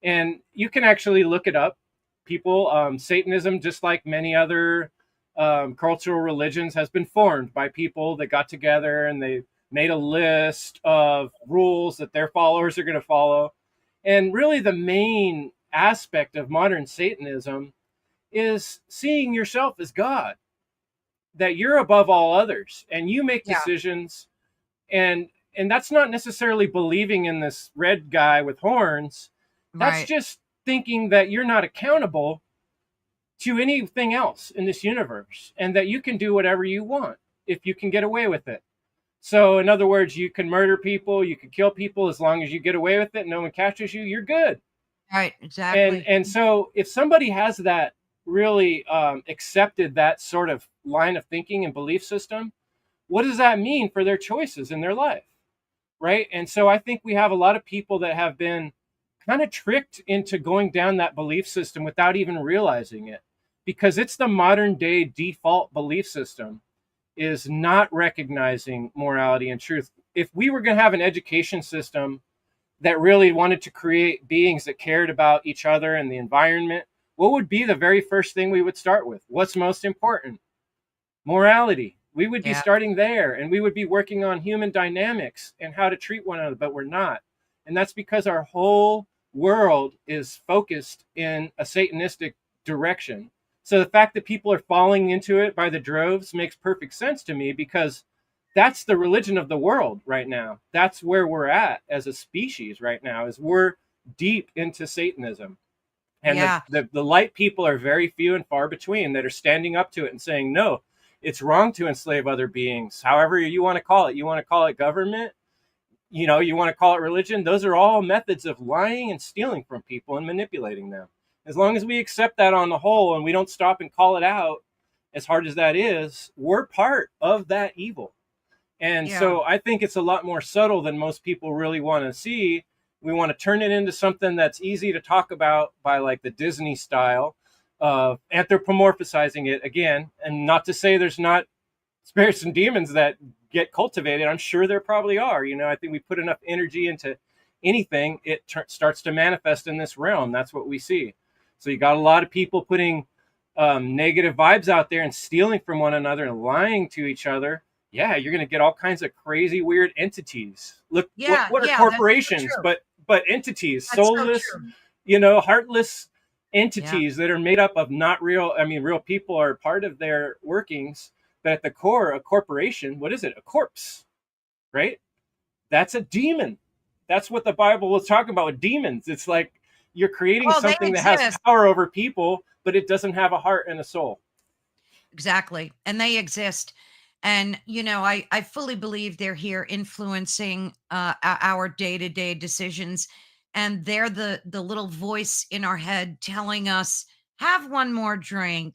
Speaker 2: And you can actually look it up. People, Satanism, just like many other cultural religions, has been formed by people that got together and they made a list of rules that their followers are going to follow. And really, the main aspect of modern Satanism is seeing yourself as God, that you're above all others and you make
Speaker 1: Yeah.
Speaker 2: decisions. And that's not necessarily believing in this red guy with horns. That's
Speaker 1: Right.
Speaker 2: just thinking that you're not accountable to anything else in this universe and that you can do whatever you want if you can get away with it. So in other words, you can murder people, you can kill people, as long as you get away with it, no one catches you, you're good.
Speaker 1: Right.
Speaker 2: and
Speaker 1: Exactly.
Speaker 2: and so if somebody has that really accepted that sort of line of thinking and belief system, what does that mean for their choices in their life, right? And so I think we have a lot of people that have been kind of tricked into going down that belief system without even realizing it, because it's the modern day default belief system, is not recognizing morality and truth. If we were going to have an education system that really wanted to create beings that cared about each other and the environment, what would be the very first thing we would start with? What's most important? Morality. We would be
Speaker 1: Yeah.
Speaker 2: starting there, and we would be working on human dynamics and how to treat one another, but we're not. And that's because our whole world is focused in a satanistic direction. So the fact that people are falling into it by the droves makes perfect sense to me, because that's the religion of the world right now. That's where we're at as a species right now, is we're deep into Satanism. And
Speaker 1: Yeah.
Speaker 2: the light people are very few and far between that are standing up to it and saying, no, it's wrong to enslave other beings. However you want to call it. You want to call it government, you want to call it religion. Those are all methods of lying and stealing from people and manipulating them. As long as we accept that on the whole and we don't stop and call it out, as hard as that is, we're part of that evil. And
Speaker 1: Yeah.
Speaker 2: so I think it's a lot more subtle than most people really want to see. We want to turn it into something that's easy to talk about by like the Disney style of anthropomorphizing it again. And not to say there's not spirits and demons that get cultivated. I'm sure there probably are. I think we put enough energy into anything, it starts to manifest in this realm. That's what we see. So you got a lot of people putting negative vibes out there and stealing from one another and lying to each other. Yeah, you're going to get all kinds of crazy, weird entities. Look,
Speaker 1: Yeah.
Speaker 2: what are
Speaker 1: Yeah. That's so
Speaker 2: corporations?
Speaker 1: true.
Speaker 2: But entities,
Speaker 1: That's so
Speaker 2: soulless,
Speaker 1: true.
Speaker 2: heartless
Speaker 1: Yeah.
Speaker 2: entities that are made up of not real. I mean, real people are part of their workings, but at the core, a corporation, what is it? A corpse, right? That's a demon. That's what the Bible was talking about with demons. It's like you're creating
Speaker 1: Oh, they
Speaker 2: something that has
Speaker 1: exist.
Speaker 2: power over people, but it doesn't have a heart and a soul.
Speaker 1: Exactly. And they exist. And, I fully believe they're here influencing our day to day decisions. And they're the little voice in our head telling us, have one more drink,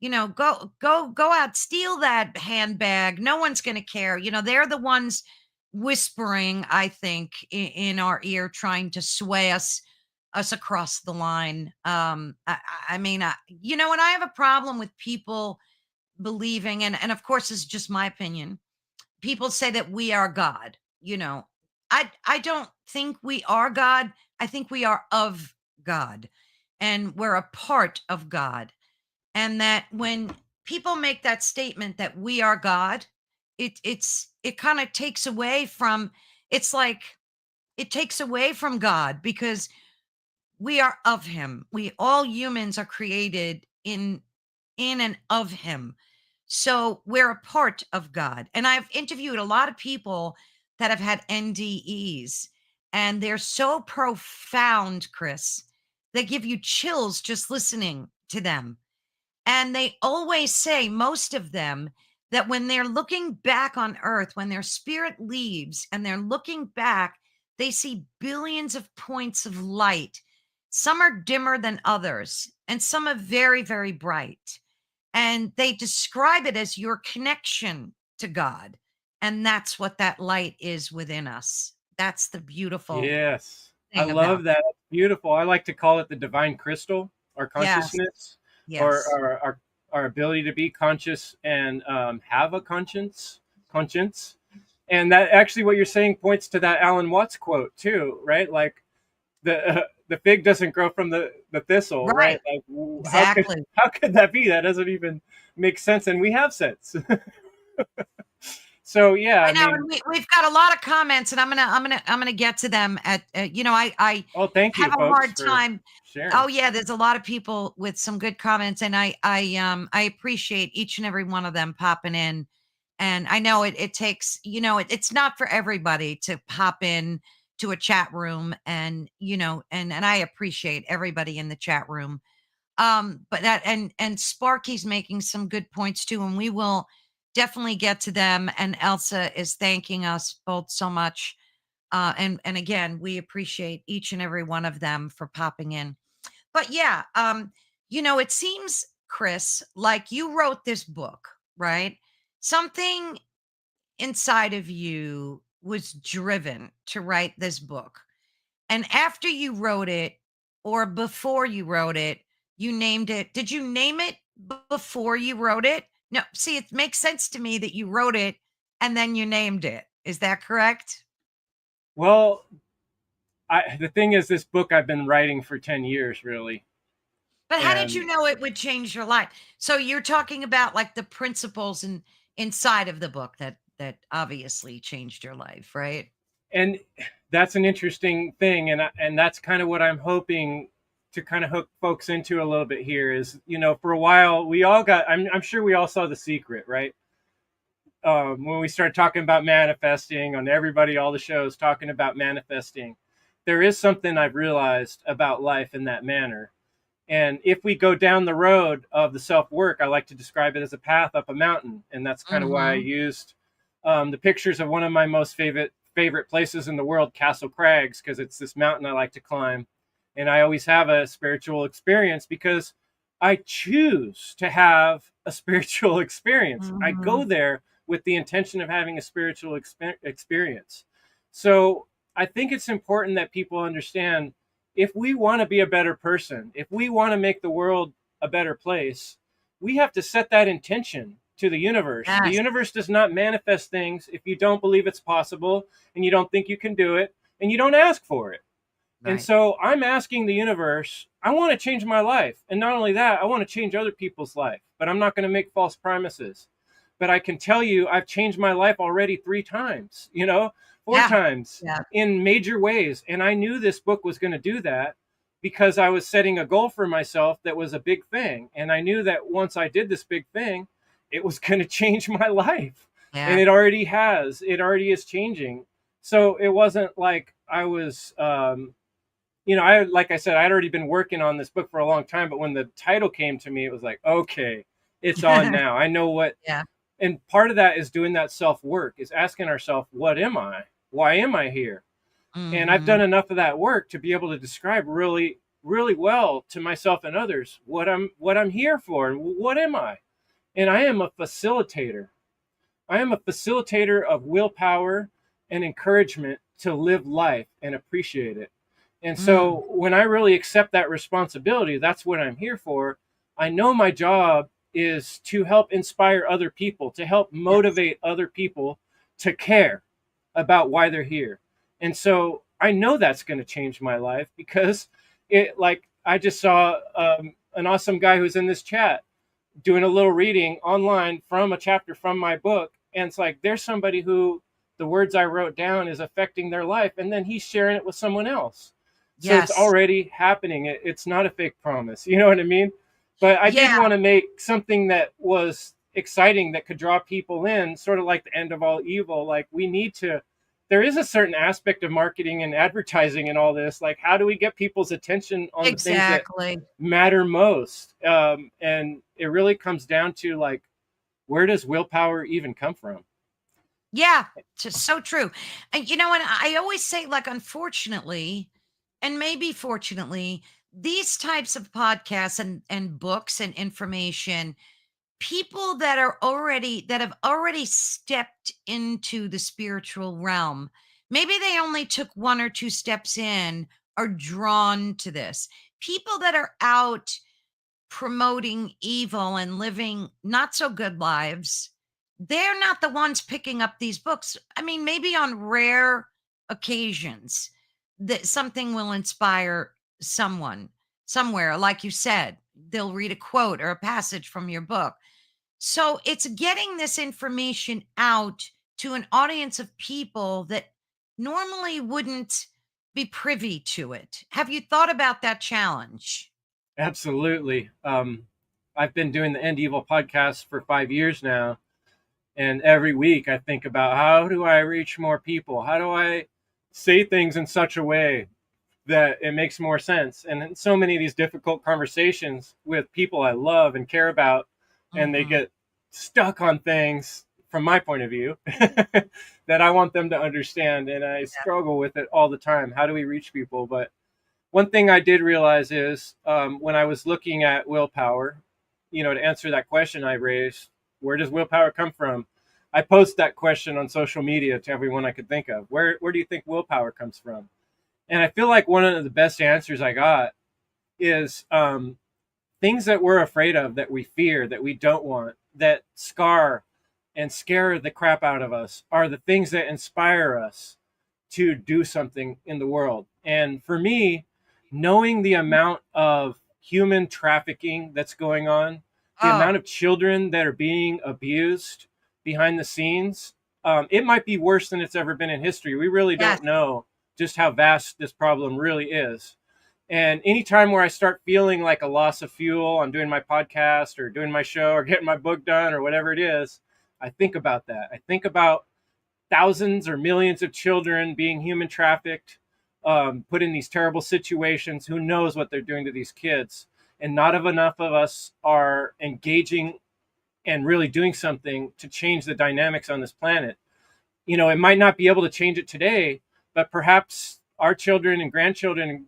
Speaker 1: go out, steal that handbag. No one's going to care. They're the ones whispering, I think, in our ear, trying to sway us across the line. I mean, and I have a problem with people believing, and of course this is just my opinion, people say that we are God. I don't think we are God. I think we are of God, and we're a part of God. And that when people make that statement that we are God, it kind of takes away from, it's like it takes away from God, because we are of him. We all humans are created in and of him. So we're a part of God. And I've interviewed a lot of people that have had NDEs, and they're so profound, Chris. They give you chills just listening to them. And they always say, most of them, that when they're looking back on earth, when their spirit leaves and they're looking back, they see billions of points of light. Some are dimmer than others, and some are very, very bright. And they describe it as your connection to God. And that's what that light is within us. That's the beautiful
Speaker 2: Yes, I
Speaker 1: thing about
Speaker 2: love
Speaker 1: it.
Speaker 2: that. It's beautiful. I like to call it the divine crystal, our
Speaker 1: Yes.
Speaker 2: consciousness, or
Speaker 1: Yes.
Speaker 2: our ability to be conscious and have a conscience. And that actually, what you're saying points to that Alan Watts quote too, right? Like the fig doesn't grow from the thistle,
Speaker 1: Right.
Speaker 2: right? Like how could
Speaker 1: Exactly.
Speaker 2: how could that be? That doesn't even make sense, and we have sense. So yeah, I
Speaker 1: I know,
Speaker 2: mean,
Speaker 1: and we've got a lot of comments, and I'm gonna get to them at I
Speaker 2: oh, thank you,
Speaker 1: have a
Speaker 2: folks,
Speaker 1: hard
Speaker 2: for
Speaker 1: time.
Speaker 2: sharing.
Speaker 1: Oh yeah, there's a lot of people with some good comments, and I appreciate each and every one of them popping in. And I know it takes, it's not for everybody to pop in to a chat room, and and I appreciate everybody in the chat room. But that, and Sparky's making some good points too, and we will definitely get to them. And Elsa is thanking us both so much. And again, we appreciate each and every one of them for popping in. But yeah, it seems, Chris, like you wrote this book, right? Something inside of you was driven to write this book. And after you wrote it, or before you wrote it, you named it. Did you name it before you wrote it? No, see, it makes sense to me that you wrote it and then you named it. Is that correct?
Speaker 2: Well, the thing is, this book I've been writing for 10 years, really.
Speaker 1: But how did
Speaker 2: And
Speaker 1: you know it would change your life? So you're talking about like the principles inside of the book that obviously changed your life, right?
Speaker 2: and that's an interesting thing, and that's kind of what I'm hoping to kind of hook folks into a little bit here is, for a while we all got, I'm sure we all saw The Secret, right? When we started talking about manifesting on everybody, all the shows talking about manifesting, there is something I've realized about life in that manner. And if we go down the road of the self work, I like to describe it as a path up a mountain, and that's kind of why I
Speaker 1: Mm-hmm.
Speaker 2: used the pictures of one of my most favorite places in the world, Castle Crags, because it's this mountain I like to climb, and I always have a spiritual experience because I choose to have a spiritual experience. I
Speaker 1: Mm-hmm.
Speaker 2: go there with the intention of having a spiritual experience. So I think it's important that people understand, if we want to be a better person, if we want to make the world a better place, we have to set that intention to the universe. The
Speaker 1: Yes.
Speaker 2: universe does not manifest things if you don't believe it's possible and you don't think you can do it and you don't ask for it. And
Speaker 1: Right.
Speaker 2: so I'm asking the universe, I want to change my life. And not only that, I want to change other people's life, but I'm not going to make false promises. But I can tell you, I've changed my life already 3 times, four
Speaker 1: Yeah.
Speaker 2: times
Speaker 1: Yeah.
Speaker 2: in major ways. And I knew this book was going to do that because I was setting a goal for myself that was a big thing. And I knew that once I did this big thing, it was going to change my life. And
Speaker 1: Yeah.
Speaker 2: it already has. It already is changing. So it wasn't like I was, like I said, I'd already been working on this book for a long time, but when the title came to me, it was like, okay, it's on now. I know what,
Speaker 1: Yeah.
Speaker 2: and part of that is doing that self work, is asking ourselves, what am I? Why am I here? And I've done
Speaker 1: Mhm.
Speaker 2: enough of that work to be able to describe really, really well to myself and others what I'm here for and what am I? And I am a facilitator. I am a facilitator of willpower and encouragement to live life and appreciate it. And
Speaker 1: Mm.
Speaker 2: so when I really accept that responsibility, that's what I'm here for. I know my job is to help inspire other people, to help
Speaker 1: Yes.
Speaker 2: motivate other people to care about why they're here. And so I know that's going to change my life because like I just saw an awesome guy who's in this chat doing a little reading online from a chapter from my book. And it's like, there's somebody who the words I wrote down is affecting their life. And then he's sharing it with someone else. So it's
Speaker 1: Yes.
Speaker 2: already happening. It's not a fake promise. You know what I mean? But I did
Speaker 1: Yeah.
Speaker 2: want to make something that was exciting that could draw people in, sort of like the end of all evil. Like, we need to, there is a certain aspect of marketing and advertising and all this. Like, how do we get people's attention on the things that
Speaker 1: Exactly.
Speaker 2: matter most? And it really comes down to, like, where does willpower even come from?
Speaker 1: Yeah. Just so true. And I always say, like, unfortunately, and maybe fortunately, these types of podcasts and books and information, people that have already stepped into the spiritual realm, maybe they only took one or two steps in, are drawn to this. People that are out promoting evil and living not so good lives, they're not the ones picking up these books. I mean, maybe on rare occasions that something will inspire someone somewhere. Like you said, they'll read a quote or a passage from your book. So it's getting this information out to an audience of people that normally wouldn't be privy to it. Have you thought about that challenge?
Speaker 2: Absolutely. I've been doing the End Evil podcast for 5 years now. And every week I think about, how do I reach more people? How do I say things in such a way that it makes more sense? And in so many of these difficult conversations with people I love and care about, and they
Speaker 1: Mhm.
Speaker 2: get stuck on things from my point of view that I want them to understand. And I struggle with it all the time. How do we reach people? But one thing I did realize is, when I was looking at willpower, to answer that question I raised, where does willpower come from? I posed that question on social media to everyone I could think of. Where do you think willpower comes from? And I feel like one of the best answers I got is, things that we're afraid of, that we fear, that we don't want, that scar and scare the crap out of us, are the things that inspire us to do something in the world. And for me, knowing the amount of human trafficking that's going on, the amount
Speaker 1: Oh,
Speaker 2: of children that are being abused behind the scenes, it might be worse than it's ever been in history. We really
Speaker 1: yes.
Speaker 2: don't know just how vast this problem really is. And anytime where I start feeling like a loss of fuel, I'm doing my podcast or doing my show or getting my book done or whatever it is, I think about that. I think about thousands or millions of children being human trafficked, put in these terrible situations. Who knows what they're doing to these kids? And not enough of us are engaging and really doing something to change the dynamics on this planet. It might not be able to change it today, but perhaps our children and grandchildren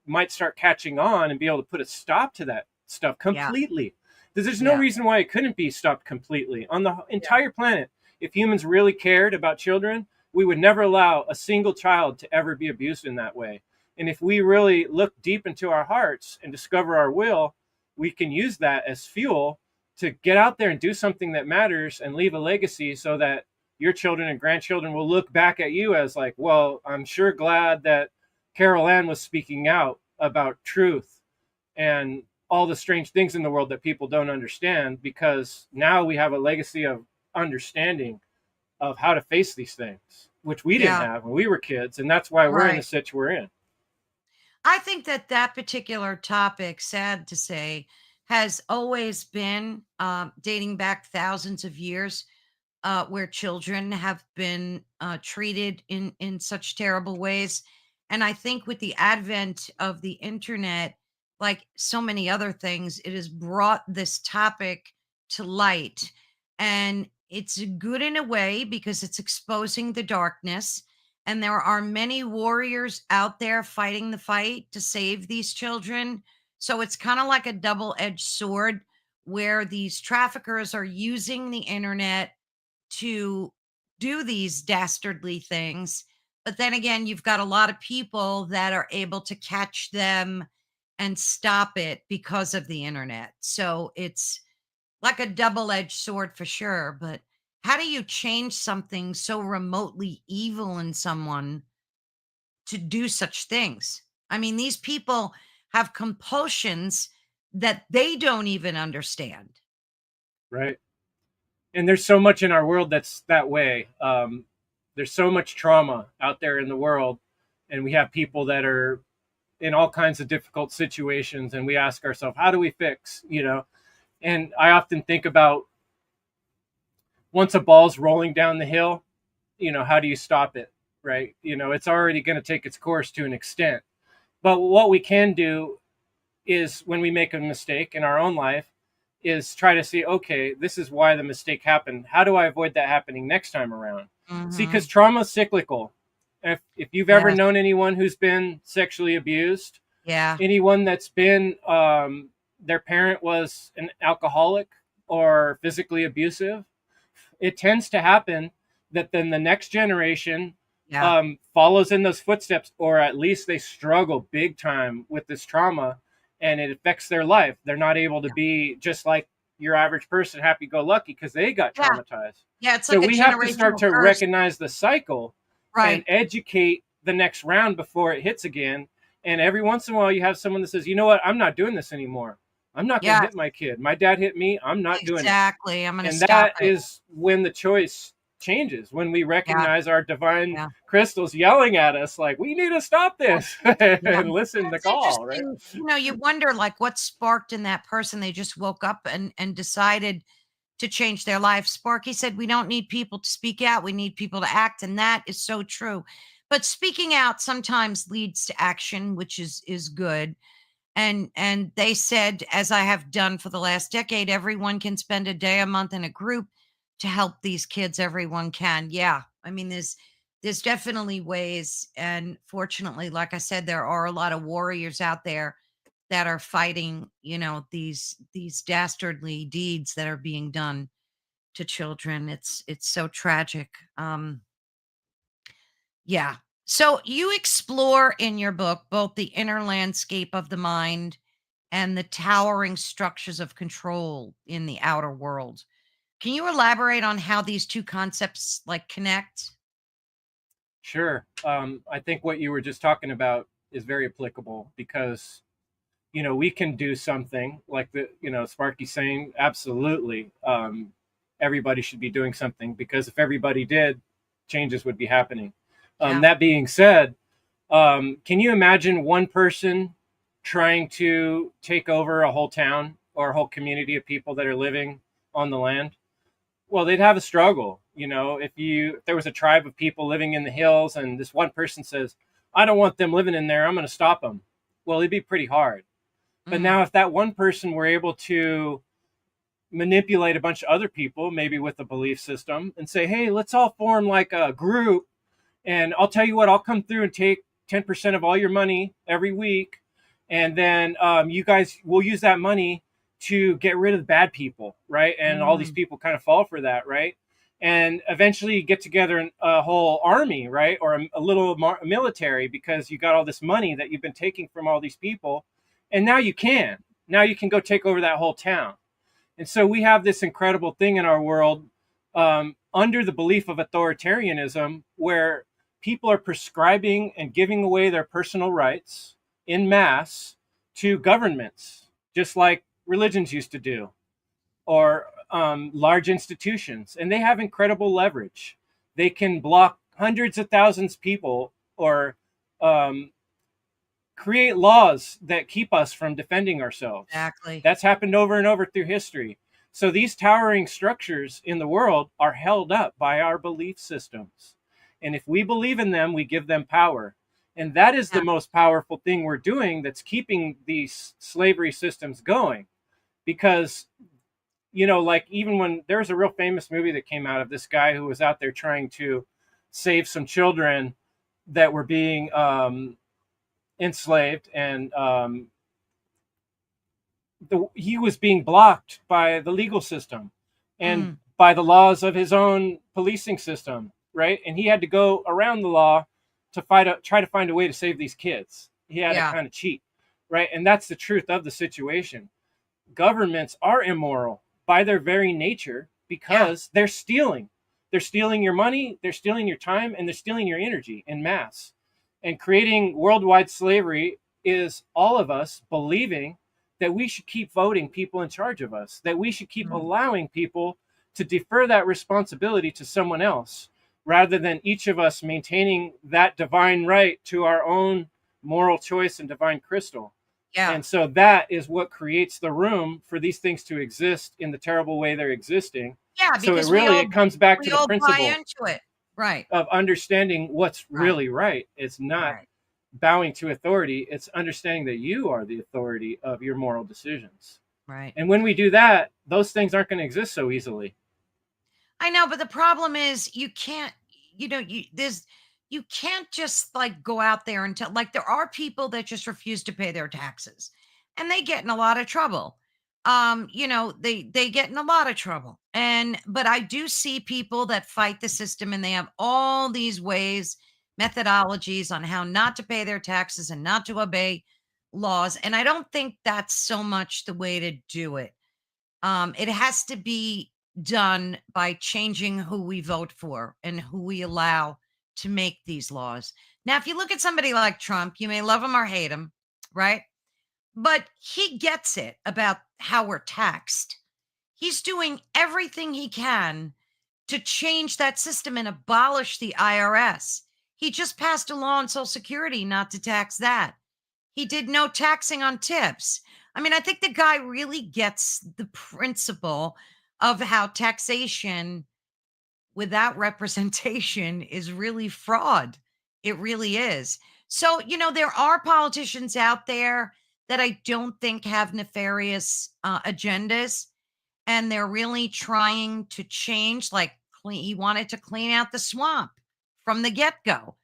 Speaker 2: might start catching on and be able to put a stop to that stuff
Speaker 1: Yeah.
Speaker 2: completely. Because there's no
Speaker 1: Yeah.
Speaker 2: reason why it couldn't be stopped completely on the
Speaker 1: Yeah.
Speaker 2: entire planet. If humans really cared about children, we would never allow a single child to ever be abused in that way. And if we really look deep into our hearts and discover our will, we can use that as fuel to get out there and do something that matters and leave a legacy, so that your children and grandchildren will look back at you as like, well, I'm sure glad that Carol Ann was speaking out about truth and all the strange things in the world that people don't understand, because now we have a legacy of understanding of how to face these things, which we didn't
Speaker 1: Yeah.
Speaker 2: have when we were kids. And that's why we're in the
Speaker 1: Right.
Speaker 2: situation we're in.
Speaker 1: I think that that particular topic, sad to say, has always been dating back thousands of years, where children have been treated in such terrible ways. And I think with the advent of the internet, like so many other things, it has brought this topic to light. And it's good in a way because it's exposing the darkness. And there are many warriors out there fighting the fight to save these children. So it's kind of like a double edged sword where these traffickers are using the internet to do these dastardly things. But then again, you've got a lot of people that are able to catch them and stop it because of the internet. So it's like a double edged sword for sure. But how do you change something so remotely evil in someone to do such things? I mean, these people have compulsions that they don't even understand.
Speaker 2: Right. And there's so much in our world that's that way. There's so much trauma out there in the world, and we have people that are in all kinds of difficult situations, and we ask ourselves, how do we fix? And I often think about, once a ball's rolling down the hill, how do you stop it? Right. It's already going to take its course to an extent. But what we can do is, when we make a mistake in our own life, is try to see, okay, this is why the mistake happened. How do I avoid that happening next time around? See, because
Speaker 1: Hmm.
Speaker 2: trauma is cyclical. If you've ever
Speaker 1: Yes.
Speaker 2: known anyone who's been sexually abused,
Speaker 1: Yeah.
Speaker 2: anyone that's been, their parent was an alcoholic or physically abusive, it tends to happen that then the next generation
Speaker 1: Yeah.
Speaker 2: follows in those footsteps, or at least they struggle big time with this trauma, and it affects their life. They're not able to
Speaker 1: Yeah.
Speaker 2: be just like your average person, happy go lucky, because they got
Speaker 1: Yeah.
Speaker 2: traumatized.
Speaker 1: Yeah, it's
Speaker 2: So
Speaker 1: like a
Speaker 2: we have to start
Speaker 1: generational
Speaker 2: to
Speaker 1: curse.
Speaker 2: recognize the cycle and
Speaker 1: Right.
Speaker 2: educate the next round before it hits again. And every once in a while, you have someone that says, you know what, I'm not doing this anymore. I'm not going to
Speaker 1: Yes,
Speaker 2: hit my kid. My dad hit me. I'm not doing it.
Speaker 1: exactly. I'm gonna
Speaker 2: And
Speaker 1: stop
Speaker 2: that
Speaker 1: it.
Speaker 2: is when the choice changes when we
Speaker 1: Yeah.
Speaker 2: recognize our divine
Speaker 1: Yeah.
Speaker 2: crystals yelling at us like, we need to stop this
Speaker 1: Yeah.
Speaker 2: and listen to
Speaker 1: It's
Speaker 2: call, right?
Speaker 1: interesting, you wonder like what sparked in that person. They just woke up and decided to change their life. Sparky said, "We don't need people to speak out. We need people to act." And that is so true. But speaking out sometimes leads to action, which is good. And they said, as I have done for the last decade, everyone can spend a day a month in a group to help these kids. Everyone can. Yeah. I mean, there's definitely ways. And fortunately, like I said, there are a lot of warriors out there that are fighting, these dastardly deeds that are being done to children. It's so tragic. Yeah. So you explore in your book both the inner landscape of the mind and the towering structures of control in the outer world. Can you elaborate on how these two concepts like connect?
Speaker 2: Sure. I think what you were just talking about is very applicable because we can do something like Sparky saying, absolutely. Everybody should be doing something because if everybody did, changes would be happening.
Speaker 1: Yeah.
Speaker 2: That being said, can you imagine one person trying to take over a whole town or a whole community of people that are living on the land? Well, they'd have a struggle. If there was a tribe of people living in the hills and this one person says, I don't want them living in there, I'm going to stop them. Well, it'd be pretty hard. But
Speaker 1: Mm,
Speaker 2: now, if that one person were able to manipulate a bunch of other people, maybe with a belief system, and say, hey, let's all form like a group, and I'll tell you what, I'll come through and take 10% of all your money every week. And then you guys will use that money to get rid of the bad people, right? And all these
Speaker 1: mm,
Speaker 2: people kind of fall for that, right? And eventually get together a whole army, right? Or a little military because you got all this money that you've been taking from all these people. And now you can. Now you can go take over that whole town. And so we have this incredible thing in our world under the belief of authoritarianism where people are prescribing and giving away their personal rights in mass to governments, just like religions used to do, or large institutions. And they have incredible leverage. They can block hundreds of thousands of people or um, create laws that keep us from defending ourselves.
Speaker 1: exactly.
Speaker 2: That's happened over and over through history. So these towering structures in the world are held up by our belief systems. And if we believe in them, we give them power. And that is
Speaker 1: Yeah.
Speaker 2: the most powerful thing we're doing that's keeping these slavery systems going. Because, like even when there was a real famous movie that came out of this guy who was out there trying to save some children that were being enslaved, and he was being blocked by the legal system and
Speaker 1: Mm,
Speaker 2: by the laws of his own policing system, right? And he had to go around the law to try to find a way to save these kids. He had to
Speaker 1: yeah.
Speaker 2: kind of cheat, right? And that's the truth of the situation. Governments are immoral by their very nature
Speaker 1: Yeah.
Speaker 2: because they're stealing. They're stealing your money, they're stealing your time, and they're stealing your energy in mass. And creating worldwide slavery is all of us believing that we should keep voting people in charge of us, that we should keep
Speaker 1: Mm,
Speaker 2: allowing people to defer that responsibility to someone else, rather than each of us maintaining that divine right to our own moral choice and divine crystal.
Speaker 1: yeah.
Speaker 2: And so that is what creates the room for these things to exist in the terrible way they're existing.
Speaker 1: Yeah,
Speaker 2: So
Speaker 1: because
Speaker 2: it comes back to
Speaker 1: we
Speaker 2: the
Speaker 1: all buy
Speaker 2: principle
Speaker 1: into it. Right.
Speaker 2: of understanding what's
Speaker 1: Right.
Speaker 2: really right. It's not
Speaker 1: Right.
Speaker 2: bowing to authority, it's understanding that you are the authority of your moral decisions.
Speaker 1: Right.
Speaker 2: And when we do that, those things aren't going to exist so easily.
Speaker 1: I know, but the problem is you can't, you can't just like go out there and tell, like, there are people that just refuse to pay their taxes and they get in a lot of trouble. They get in a lot of trouble. But I do see people that fight the system and they have all these ways, methodologies on how not to pay their taxes and not to obey laws. And I don't think that's so much the way to do it. It has to be done by changing who we vote for and who we allow to make these laws. Now, if you look at somebody like Trump, you may love him or hate him, right? But he gets it about how we're taxed. He's doing everything he can to change that system and abolish the IRS. He just passed a law on Social Security not to tax that. He did no taxing on tips. I mean, I think the guy really gets the principle of how taxation without representation is really fraud. It really is. So, there are politicians out there that I don't think have nefarious agendas, and they're really trying to change. Like, he wanted to clean out the swamp from the get go.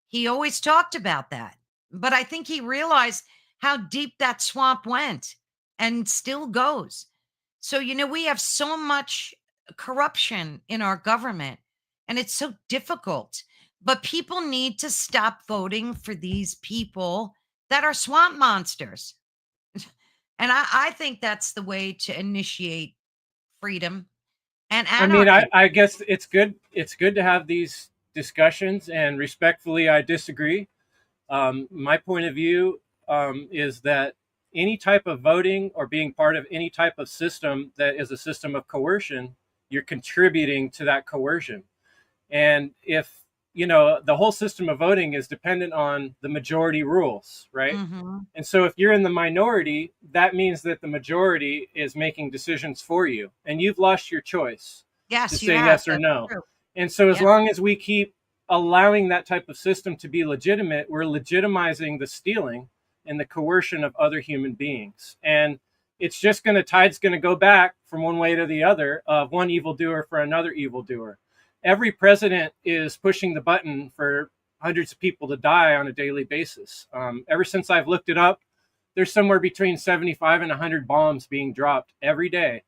Speaker 1: He always talked about that. But I think he realized how deep that swamp went and still goes. So, we have so much corruption in our government, and it's so difficult. But people need to stop voting for these people that are swamp monsters. And I think that's the way to initiate freedom and
Speaker 2: I mean, I,
Speaker 1: anarchy.
Speaker 2: I guess it's good. It's good to have these discussions, and respectfully, I disagree. My point of view is that any type of voting or being part of any type of system that is a system of coercion, you're contributing to that coercion. And if, the whole system of voting is dependent on the majority rules, right?
Speaker 1: Hmm.
Speaker 2: And so if you're in the minority, that means that the majority is making decisions for you, and you've lost your choice to
Speaker 1: Yes, you
Speaker 2: say
Speaker 1: have.
Speaker 2: yes or
Speaker 1: That's
Speaker 2: no.
Speaker 1: true.
Speaker 2: And so as
Speaker 1: Yeah.
Speaker 2: long as we keep allowing that type of system to be legitimate, we're legitimizing the stealing and the coercion of other human beings. And it's just tide's going to go back from one way to the other of one evildoer for another evildoer. Every president is pushing the button for hundreds of people to die on a daily basis. Ever since I've looked it up, there's somewhere between 75 and 100 bombs being dropped every day.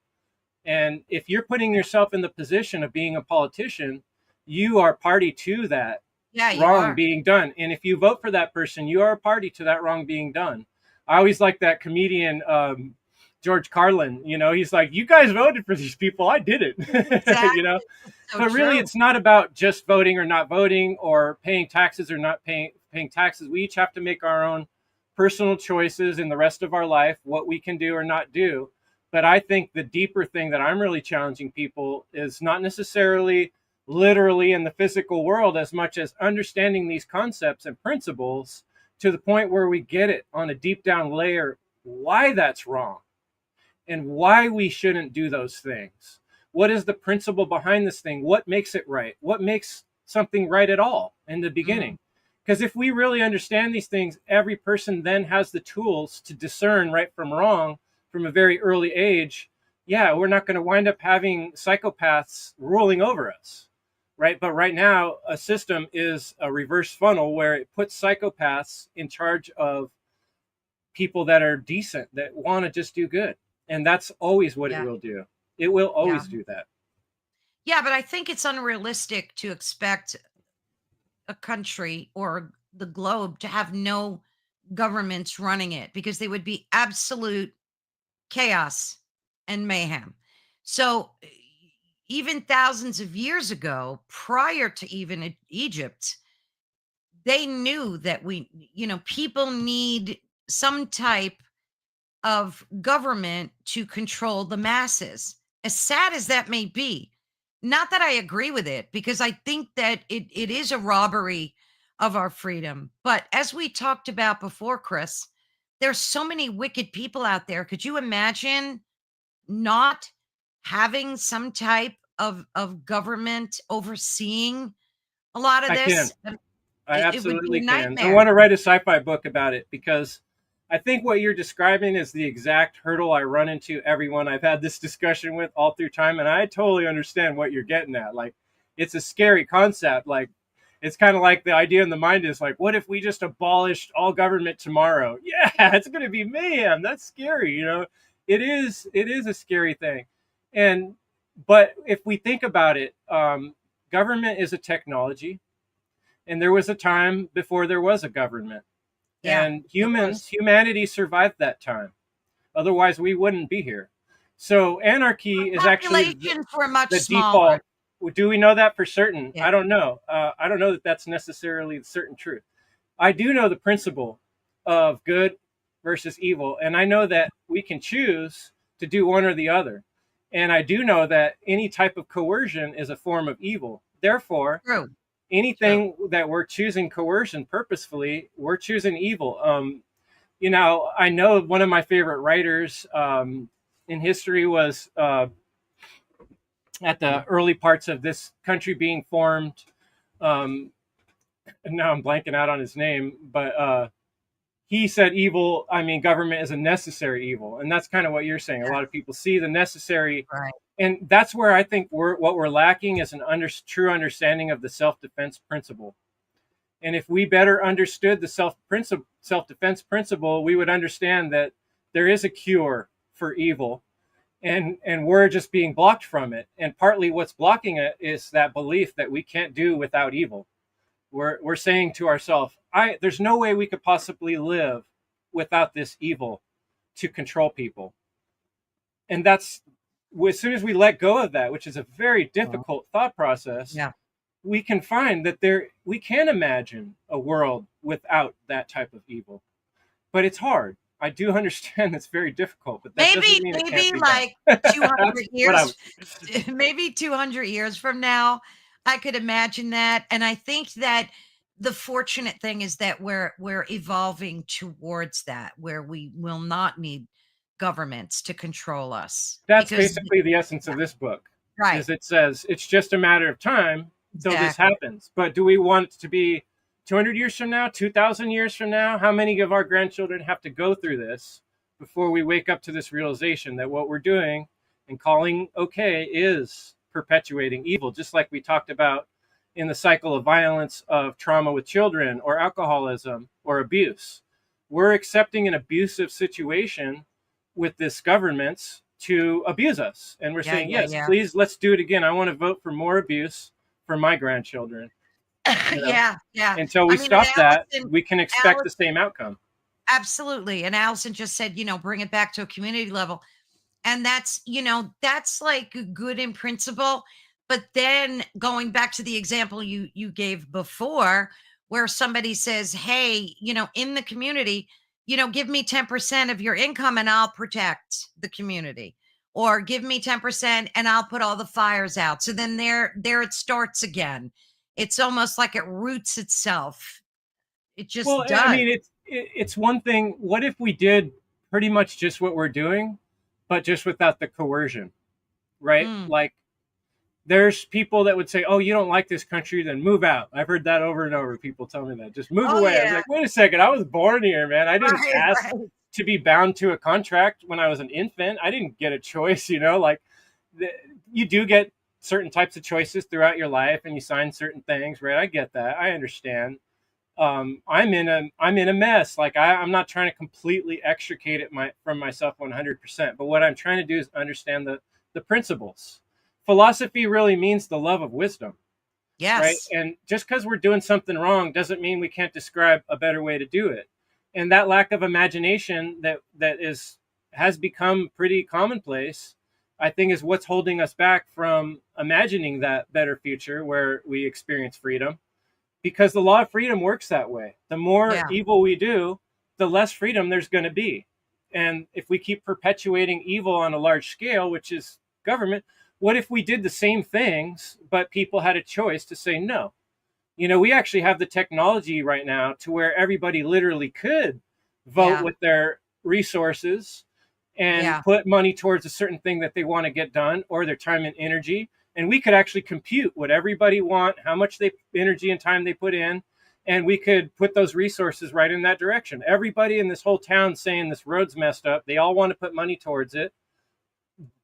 Speaker 2: And if you're putting yourself in the position of being a politician, you are party to that
Speaker 1: Yeah, you
Speaker 2: wrong
Speaker 1: are.
Speaker 2: being done. And if you vote for that person, you are a party to that wrong being done. I always like that comedian, George Carlin. He's like, you guys voted for these people. I did it.
Speaker 1: Exactly. It's so
Speaker 2: But really,
Speaker 1: true.
Speaker 2: it's not about just voting or not voting or paying taxes or not paying taxes. We each have to make our own personal choices in the rest of our life, what we can do or not do. But I think the deeper thing that I'm really challenging people is not necessarily literally in the physical world as much as understanding these concepts and principles to the point where we get it on a deep down layer why that's wrong and why we shouldn't do those things. What is the principle behind this thing? What makes it right? What makes something right at all in the
Speaker 1: Mm.
Speaker 2: beginning? Because if we really understand these things, every person then has the tools to discern right from wrong from a very early age. Yeah, we're not going to wind up having psychopaths ruling over us, right? But right now, a system is a reverse funnel where it puts psychopaths in charge of people that are decent, that want to just do good. And that's always what it
Speaker 1: Yeah.
Speaker 2: will do. It will
Speaker 1: Yeah.
Speaker 2: always do that.
Speaker 1: Yeah, but I think it's unrealistic to expect a country or the globe to have no governments running it, because they would be absolute chaos and mayhem. So, even thousands of years ago, prior to even Egypt, they knew that people need some type of government to control the masses. As sad as that may be, not that I agree with it, because I think that it is a robbery of our freedom. But as we talked about before, Chris, there's so many wicked people out there. Could you imagine not having some type of government overseeing a lot of
Speaker 2: I
Speaker 1: this?
Speaker 2: can. I
Speaker 1: It would be a
Speaker 2: absolutely can. I
Speaker 1: nightmare.
Speaker 2: want to write a sci-fi book about it because I think what you're describing is the exact hurdle I run into everyone I've had this discussion with all through time, and I totally understand what you're getting at. Like, it's a scary concept. Like, it's kind of like the idea in the mind is like, what if we just abolished all government tomorrow? Yeah, it's going to be mayhem. That's scary. It is a scary thing. And but if we think about it, government is a technology, and there was a time before there was a government,
Speaker 1: Yeah,
Speaker 2: and
Speaker 1: it was.
Speaker 2: humanity survived that time. Otherwise we wouldn't be here. So anarchy is actually
Speaker 1: Populations were much
Speaker 2: the
Speaker 1: smaller.
Speaker 2: default. Do we know that for certain?
Speaker 1: Yeah.
Speaker 2: I don't know. I don't know that that's necessarily the certain truth. I do know the principle of good versus evil, and I know that we can choose to do one or the other. And I do know that any type of coercion is a form of evil. Therefore,
Speaker 1: True. True.
Speaker 2: anything that we're choosing coercion purposefully, we're choosing evil. You know, I know one of my favorite writers in history was at the early parts of this country being formed. Um, Now I'm blanking out on his name, but he said evil, I mean, government is a necessary evil. And that's kind of what you're saying. A lot of people see the necessary.
Speaker 1: Right.
Speaker 2: And that's where I think what we're lacking is an true understanding of the self-defense principle. And if we better understood the self-defense principle, we would understand that there is a cure for evil, and we're just being blocked from it. And partly what's blocking it is that belief that we can't do without evil. We're saying to ourselves, there's no way we could possibly live without this evil to control people. And that's, as soon as we let go of that, which is a very difficult thought process,
Speaker 1: Yeah.
Speaker 2: we can find that we can imagine a world without that type of evil. But it's hard. I do understand it's very difficult, but that doesn't mean it can't
Speaker 1: Maybe
Speaker 2: be
Speaker 1: like
Speaker 2: done.
Speaker 1: 200
Speaker 2: That's what I
Speaker 1: years, maybe 200 years from now, I could imagine that. And I think that the fortunate thing is that we're evolving towards that, where we will not need governments to control us
Speaker 2: that's
Speaker 1: because
Speaker 2: basically the essence of this book.
Speaker 1: right,
Speaker 2: Is it says it's just a matter of time till this
Speaker 1: exactly.
Speaker 2: happens. But do we want it to be 200 years from now, 2,000 years from now? How many of our grandchildren have to go through this before we wake up to this realization that what we're doing and calling okay is perpetuating evil, just like we talked about in the cycle of violence of trauma with children or alcoholism or abuse? We're accepting an abusive situation with this government to abuse us. And we're
Speaker 1: Yeah,
Speaker 2: saying,
Speaker 1: yeah,
Speaker 2: yes,
Speaker 1: yeah.
Speaker 2: please, let's do it again. I want to vote for more abuse for my grandchildren. You know,
Speaker 1: Yeah, yeah.
Speaker 2: until
Speaker 1: I
Speaker 2: we
Speaker 1: mean, and
Speaker 2: stop that,
Speaker 1: Allison,
Speaker 2: we can expect the
Speaker 1: Allison,
Speaker 2: same outcome.
Speaker 1: absolutely. And Allison just said, bring it back to a community level. And that's like good in principle. But then going back to the example you gave before, where somebody says, hey, in the community, give me 10% of your income and I'll protect the community. Or give me 10% and I'll put all the fires out. So then there it starts again. It's almost like it roots itself. It just
Speaker 2: Well, I
Speaker 1: does.
Speaker 2: mean, it's one thing. What if we did pretty much just what we're doing, but just without the coercion, right?
Speaker 1: Mm.
Speaker 2: Like, there's people that would say, "Oh, you don't like this country, then move out." I've heard that over and over. People tell me that, just move
Speaker 1: Oh
Speaker 2: away. I'm
Speaker 1: yeah.
Speaker 2: like, wait a second, I was born here, man. I didn't
Speaker 1: Right,
Speaker 2: ask
Speaker 1: right.
Speaker 2: to be bound to a contract when I was an infant. I didn't get a choice, like the, you do get certain types of choices throughout your life, and you sign certain things, right? I get that. I understand. I'm in a mess. Like I'm not trying to completely extricate it from myself 100%. But what I'm trying to do is understand the principles. Philosophy really means the love of wisdom, right?
Speaker 1: Yes.
Speaker 2: And just because we're doing something wrong doesn't mean we can't describe a better way to do it. And that lack of imagination that has become pretty commonplace, I think, is what's holding us back from imagining that better future where we experience freedom, because the law of freedom works that way. The more
Speaker 1: Yeah.
Speaker 2: evil we do, the less freedom there's going to be. And if we keep perpetuating evil on a large scale, which is government, what if we did the same things, but people had a choice to say no? We actually have the technology right now to where everybody literally could vote
Speaker 1: Yeah.
Speaker 2: with their resources and
Speaker 1: Yeah.
Speaker 2: put money towards a certain thing that they want to get done, or their time and energy. And we could actually compute what everybody want, how much energy and time they put in, and we could put those resources right in that direction. Everybody in this whole town saying this road's messed up, they all want to put money towards it,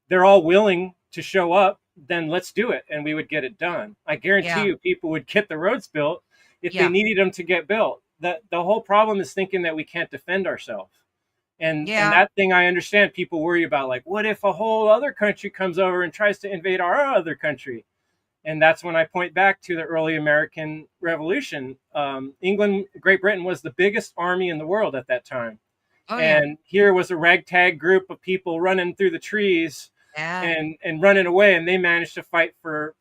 Speaker 2: they're all willing to show up, then let's do it, and we would get it done. I guarantee
Speaker 1: Yeah.
Speaker 2: you people would get the roads built if they
Speaker 1: Yeah.
Speaker 2: needed them to get built. The whole problem is thinking that we can't defend ourselves. And
Speaker 1: Yeah.
Speaker 2: that thing I understand people worry about, like, what if a whole other country comes over and tries to invade our other country? And that's when I point back to the early American Revolution. England, Great Britain was the biggest army in the world at that time.
Speaker 1: Oh yeah.
Speaker 2: And here was a ragtag group of people running through the trees
Speaker 1: Yeah.
Speaker 2: and running away, and they managed to fight for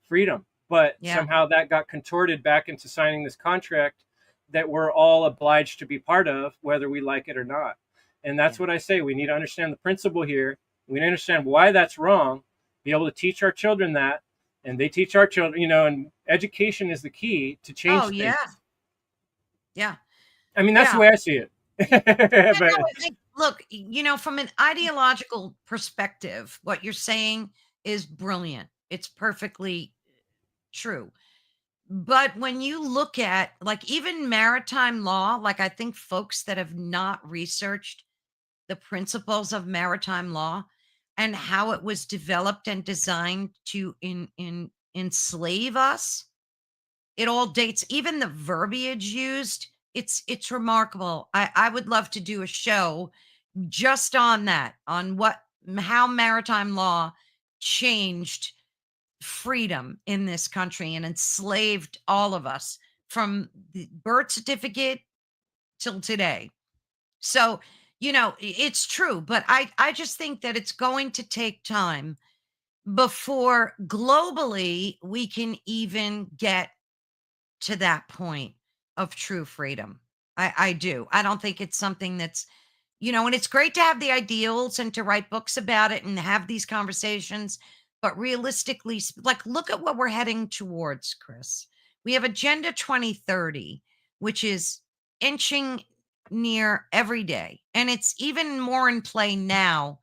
Speaker 2: freedom. But
Speaker 1: Yeah.
Speaker 2: somehow that got contorted back into signing this contract that we're all obliged to be part of, whether we like it or not. And that's
Speaker 1: Yeah.
Speaker 2: what I say. We need to understand the principle here. We understand why that's wrong, be able to teach our children that, and they teach our children, and education is the key to
Speaker 1: Oh,
Speaker 2: change
Speaker 1: yeah.
Speaker 2: things.
Speaker 1: Yeah.
Speaker 2: I mean, that's the
Speaker 1: Yeah.
Speaker 2: way I see it.
Speaker 1: Yeah, no,
Speaker 2: But
Speaker 1: look, from an ideological perspective, what you're saying is brilliant. It's perfectly true. But when you look at like even maritime law, like I think folks that have not researched the principles of maritime law and how it was developed and designed to in enslave us, it all dates, even the verbiage used, it's remarkable. I would love to do a show just on that, on how maritime law changed freedom in this country and enslaved all of us from the birth certificate till today. So, it's true, but I just think that it's going to take time before globally we can even get to that point of true freedom. I do. I don't think it's something that's, and it's great to have the ideals and to write books about it and have these conversations. But realistically, like, look at what we're heading towards, Chris. We have Agenda 2030, which is inching near every day. And it's even more in play now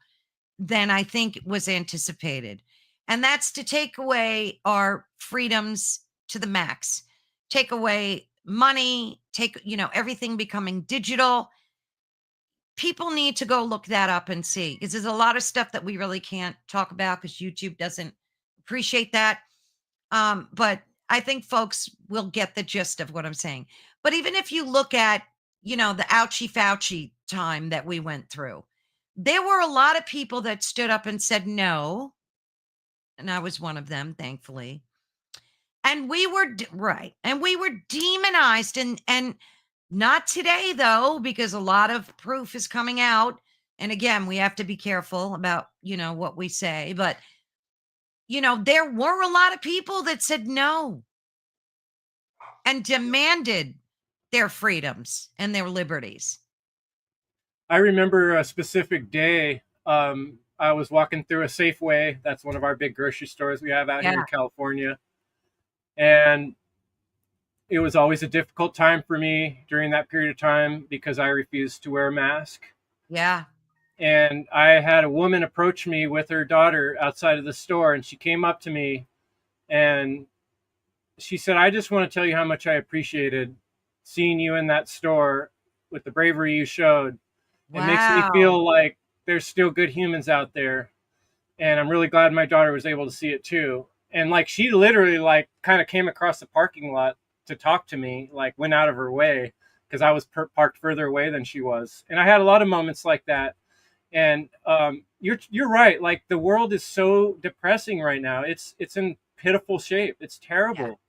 Speaker 1: than I think was anticipated. And that's to take away our freedoms to the max, take away money, take, everything becoming digital. People need to go look that up and see because there's a lot of stuff that we really can't talk about because YouTube doesn't appreciate that. But I think folks will get the gist of what I'm saying. But even if you look at, the ouchie Fauci time that we went through, there were a lot of people that stood up and said no. And I was one of them, thankfully. And we were right. And we were demonized. And not today, though, because a lot of proof is coming out. And again, we have to be careful about, what we say. But, there were a lot of people that said no and demanded their freedoms and their liberties.
Speaker 2: I remember a specific day. I was walking through a Safeway. That's one of our big grocery stores we have out here
Speaker 1: Yeah.
Speaker 2: in California. And it was always a difficult time for me during that period of time because I refused to wear a mask.
Speaker 1: Yeah.
Speaker 2: And I had a woman approach me with her daughter outside of the store, and she came up to me and she said, "I just want to tell you how much I appreciated seeing you in that store with the bravery you showed. It makes me
Speaker 1: Wow.
Speaker 2: feel like there's still good humans out there, and I'm really glad my daughter was able to see it too." And like she literally like kind of came across the parking lot to talk to me, like went out of her way because I was parked further away than she was. And I had a lot of moments like that. And you're right. Like the world is so depressing right now. It's in pitiful shape. It's
Speaker 1: Yeah.
Speaker 2: terrible.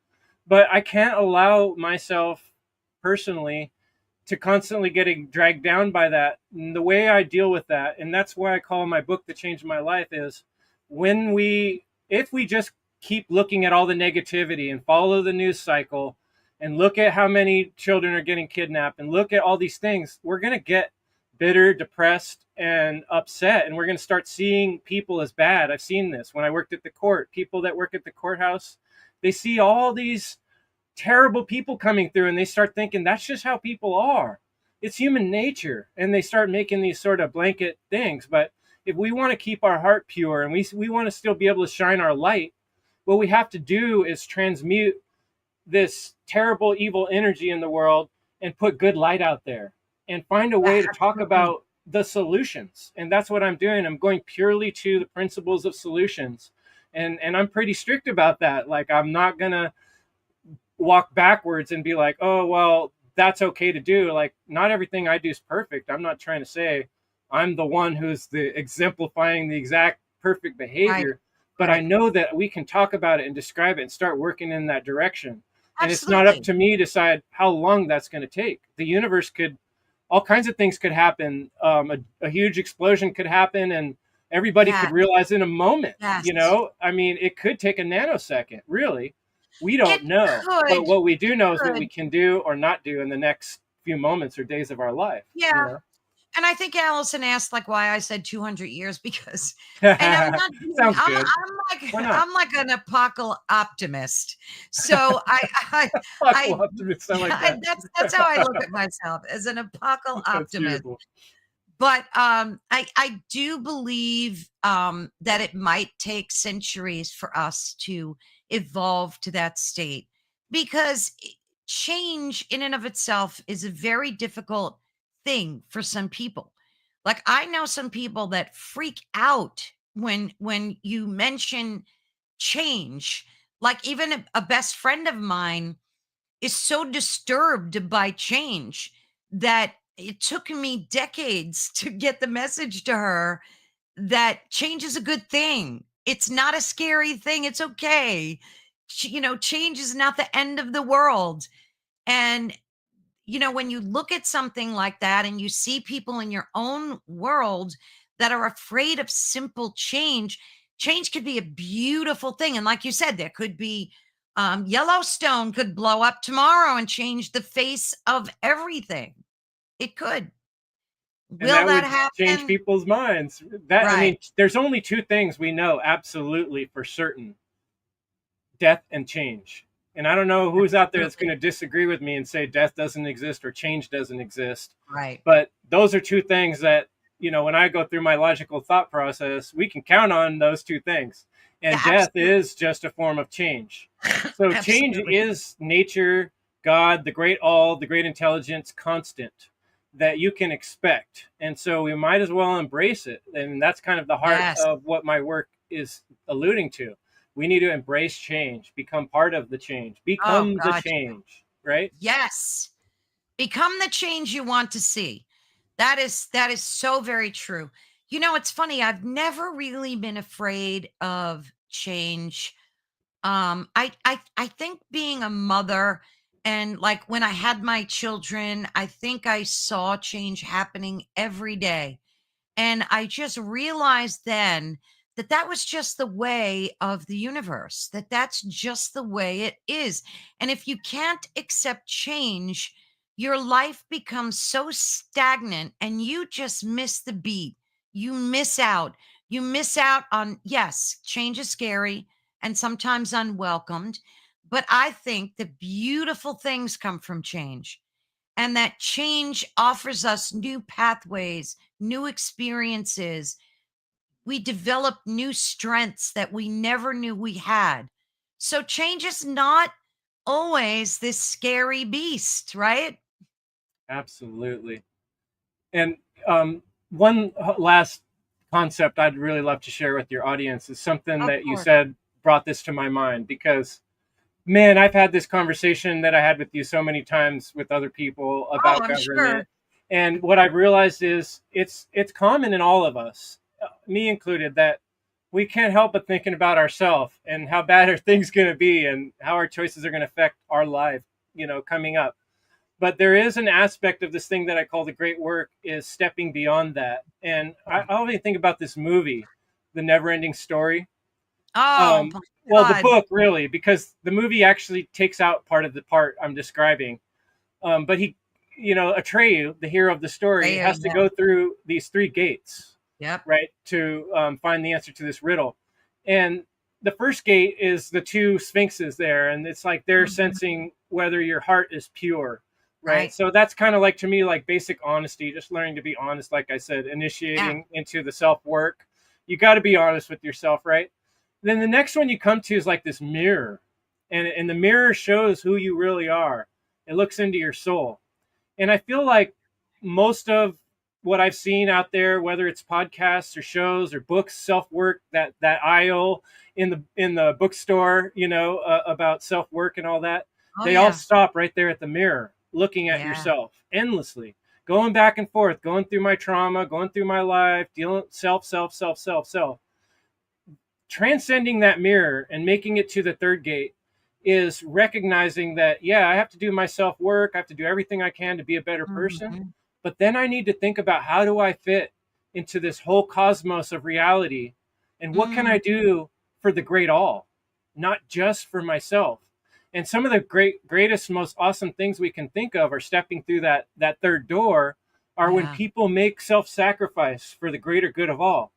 Speaker 2: But I can't allow myself personally to constantly getting dragged down by that. And the way I deal with that, and that's why I call my book "The Change of My Life," is if we just keep looking at all the negativity and follow the news cycle and look at how many children are getting kidnapped and look at all these things, we're going to get bitter, depressed, and upset. And we're going to start seeing people as bad. I've seen this when I worked at the court. People that work at the courthouse, they see all these terrible people coming through and they start thinking that's just how people are. It's human nature. And they start making these sort of blanket things. But if we want to keep our heart pure and we want to still be able to shine our light, what we have to do is transmute this terrible, evil energy in the world and put good light out there and find a
Speaker 1: Yeah,
Speaker 2: way to talk
Speaker 1: absolutely.
Speaker 2: about the solutions. And that's what I'm doing. I'm going purely to the principles of solutions. And I'm pretty strict about that. Like I'm not gonna walk backwards and be like, oh well, that's okay to do. Like not everything I do is perfect. I'm not trying to say I'm the one who's the exemplifying the exact perfect
Speaker 1: Right.
Speaker 2: behavior, but I
Speaker 1: Right.
Speaker 2: know that we can talk about it and describe it and start working in that direction. And it's not up
Speaker 1: Absolutely.
Speaker 2: to me to decide how long that's going to take. The universe could, all kinds of things could happen. A huge explosion could happen, and everybody
Speaker 1: Yeah.
Speaker 2: could realize in a moment.
Speaker 1: Yes.
Speaker 2: I mean, it could take a nanosecond. Really, we
Speaker 1: It
Speaker 2: don't know. But
Speaker 1: could.
Speaker 2: what we do
Speaker 1: It
Speaker 2: know is what we
Speaker 1: could.
Speaker 2: can do or not do in the next few moments or days of our life.
Speaker 1: Yeah. And I think Allison asked like why I said 200 years because, and I'm not being,
Speaker 2: Sounds good. Why not?
Speaker 1: I'm like an apocalypse optimist. So I,
Speaker 2: Optimist. I like that.
Speaker 1: that's how I look at myself, as an apocalypse
Speaker 2: That's
Speaker 1: optimist.
Speaker 2: beautiful.
Speaker 1: But I do believe that it might take centuries for us to evolve to that state, because change in and of itself is a very difficult thing for some people. Like, I know some people that freak out when you mention change. Like, even a best friend of mine is so disturbed by change that it took me decades to get the message to her that change is a good thing. It's not a scary thing. It's okay. Change is not the end of the world. And, when you look at something like that and you see people in your own world that are afraid of simple change, change could be a beautiful thing. And like you said, there could be Yellowstone could blow up tomorrow and change the face of everything. It could.
Speaker 2: And
Speaker 1: Will
Speaker 2: that
Speaker 1: that
Speaker 2: would change
Speaker 1: happen?
Speaker 2: people's minds. I
Speaker 1: Right.
Speaker 2: mean, there's only two things we know absolutely for certain: death and change. And I don't know who's out there that's going
Speaker 1: Absolutely.
Speaker 2: to disagree with me and say death doesn't exist or change doesn't exist.
Speaker 1: Right.
Speaker 2: But those are two things that, when I go through my logical thought process, we can count on those two things.
Speaker 1: Yeah,
Speaker 2: And death
Speaker 1: absolutely.
Speaker 2: is just a form of change. So change
Speaker 1: Absolutely.
Speaker 2: is nature, God, the great all, the great intelligence, constant that you can expect. And so we might as well embrace it. And that's kind of the heart
Speaker 1: Yes.
Speaker 2: of what my work is alluding to. We need to embrace change, become part of the change,
Speaker 1: Oh
Speaker 2: become the
Speaker 1: God.
Speaker 2: change, right?
Speaker 1: Yes. Become the change you want to see. That is so very true. It's funny. I've never really been afraid of change. I think being a mother, and like when I had my children, I think I saw change happening every day. And I just realized then that that was just the way of the universe, that that's just the way it is. And if you can't accept change, your life becomes so stagnant and you just miss the beat. You miss out. You miss out on, yes, change is scary and sometimes unwelcomed. But I think the beautiful things come from change, and that change offers us new pathways, new experiences. We develop new strengths that we never knew we had. So change is not always this scary beast, right?
Speaker 2: Absolutely. And one last concept I'd really love to share with your audience is something
Speaker 1: Of
Speaker 2: that you
Speaker 1: course.
Speaker 2: said brought this to my mind because, man, I've had this conversation that I had with you so many times with other people
Speaker 1: Oh,
Speaker 2: about
Speaker 1: I'm sure.
Speaker 2: government. And what I've realized is it's common in all of us, me included, that we can't help but thinking about ourselves and how bad are things going to be and how our choices are going to affect our life, coming up. But there is an aspect of this thing that I call the great work is stepping beyond that. And I often think about this movie, The Never Ending Story.
Speaker 1: Oh
Speaker 2: Um,
Speaker 1: my
Speaker 2: well, the
Speaker 1: God.
Speaker 2: book really, because the movie actually takes out part of the part I'm describing. But Atreyu, the hero of the story,
Speaker 1: Yeah,
Speaker 2: has to
Speaker 1: yeah.
Speaker 2: go through these three gates,
Speaker 1: Yep.
Speaker 2: right, to find the answer to this riddle. And the first gate is the two sphinxes there, and it's like they're
Speaker 1: Mhm.
Speaker 2: sensing whether your heart is pure, right?
Speaker 1: Right.
Speaker 2: So that's kind of like, to me, like basic honesty, just learning to be honest, like I said,
Speaker 1: Yeah.
Speaker 2: initiating into the self work. You got to be honest with yourself, right? Then the next one you come to is like this mirror, and the mirror shows who you really are. It looks into your soul. And I feel like most of what I've seen out there, whether it's podcasts or shows or books, self work, that aisle in the bookstore, about self work and all that,
Speaker 1: Oh,
Speaker 2: they all
Speaker 1: yeah.
Speaker 2: stop right there at the mirror, looking at
Speaker 1: Yeah.
Speaker 2: yourself endlessly, going back and forth, going through my trauma, going through my life, dealing self, self, self, self, self. Transcending that mirror and making it to the third gate is recognizing that, yeah, I have to do my self work, I have to do everything I can to be a better person,
Speaker 1: Mhm.
Speaker 2: but then I need to think about how do I fit into this whole cosmos of reality, and what can I
Speaker 1: Mm.
Speaker 2: do for the great all, not just for myself. And some of the greatest, most awesome things we can think of are stepping through that third door, are when
Speaker 1: Yeah.
Speaker 2: people make self-sacrifice for the greater good of all.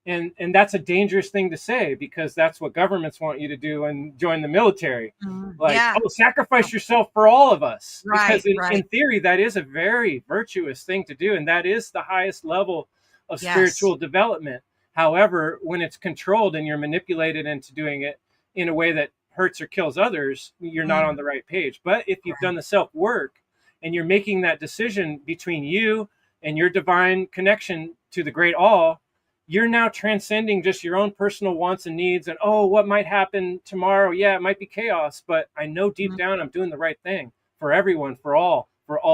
Speaker 2: And that's a dangerous thing to say, because that's what governments want you to do and join the military. Like,
Speaker 1: Yeah.
Speaker 2: oh, sacrifice yourself for all of us, because
Speaker 1: Right.
Speaker 2: in
Speaker 1: Right.
Speaker 2: theory that is a very virtuous thing to do, and that is the highest level of
Speaker 1: Yes.
Speaker 2: spiritual development. However, when it's controlled and you're manipulated into doing it in a way that hurts or kills others, you're not on
Speaker 1: Mm,
Speaker 2: the right page. But if you've
Speaker 1: right.
Speaker 2: done the self work and you're making that decision between you and your divine connection to the great all, you're now transcending just your own personal wants and needs. And, oh, what might happen tomorrow? Yeah, it might be chaos, but I know deep
Speaker 1: Mm,
Speaker 2: down I'm doing the right thing for everyone, for all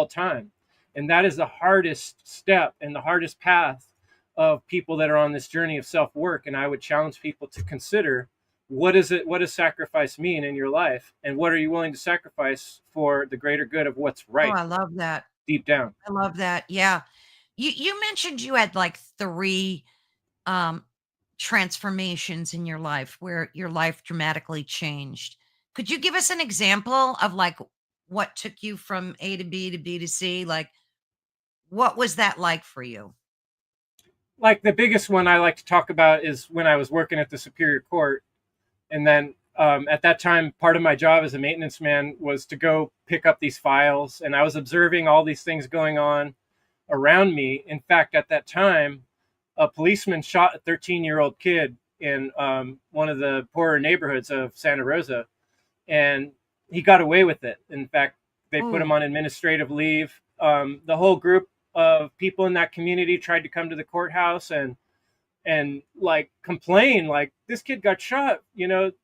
Speaker 2: time. And that is the hardest step and the hardest path of people that are on this journey of self work. And I would challenge people to consider, what does sacrifice mean in your life, and what are you willing to sacrifice for the greater good of what's
Speaker 1: oh,
Speaker 2: right
Speaker 1: I love that.
Speaker 2: deep down.
Speaker 1: I love that. Yeah. You mentioned you had like 3 um transformations in your life where your life dramatically changed. Could you give us an example of like what took you from A to B to B to C? Like what was that like for you?
Speaker 2: Like, the biggest one I like to talk about is when I was working at the Superior Court. And then at that time, part of my job as a maintenance man was to go pick up these files. And I was observing all these things going on around me. In fact, at that time, a policeman shot a 13-year-old kid in one of the poorer neighborhoods of Santa Rosa. And he got away with it. In fact, they put him
Speaker 1: Oh,
Speaker 2: on administrative leave. The whole group of people in that community tried to come to the courthouse and like complain, like, this kid got shot, it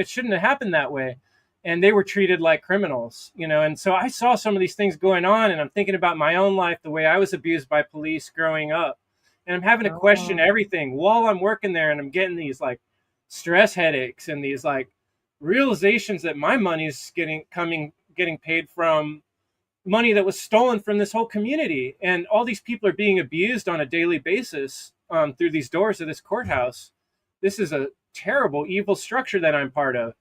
Speaker 2: shouldn't have happened that way. And they were treated like criminals. And so I saw some of these things going on, and I'm thinking about my own life, the way I was abused by police growing up, and I'm having to question
Speaker 1: oh,
Speaker 2: everything while I'm working there, and I'm getting these like stress headaches and these like realizations that my money's getting paid from money that was stolen from this whole community, and all these people are being abused on a daily basis through these doors of this courthouse. This is a terrible, evil structure that I'm part of.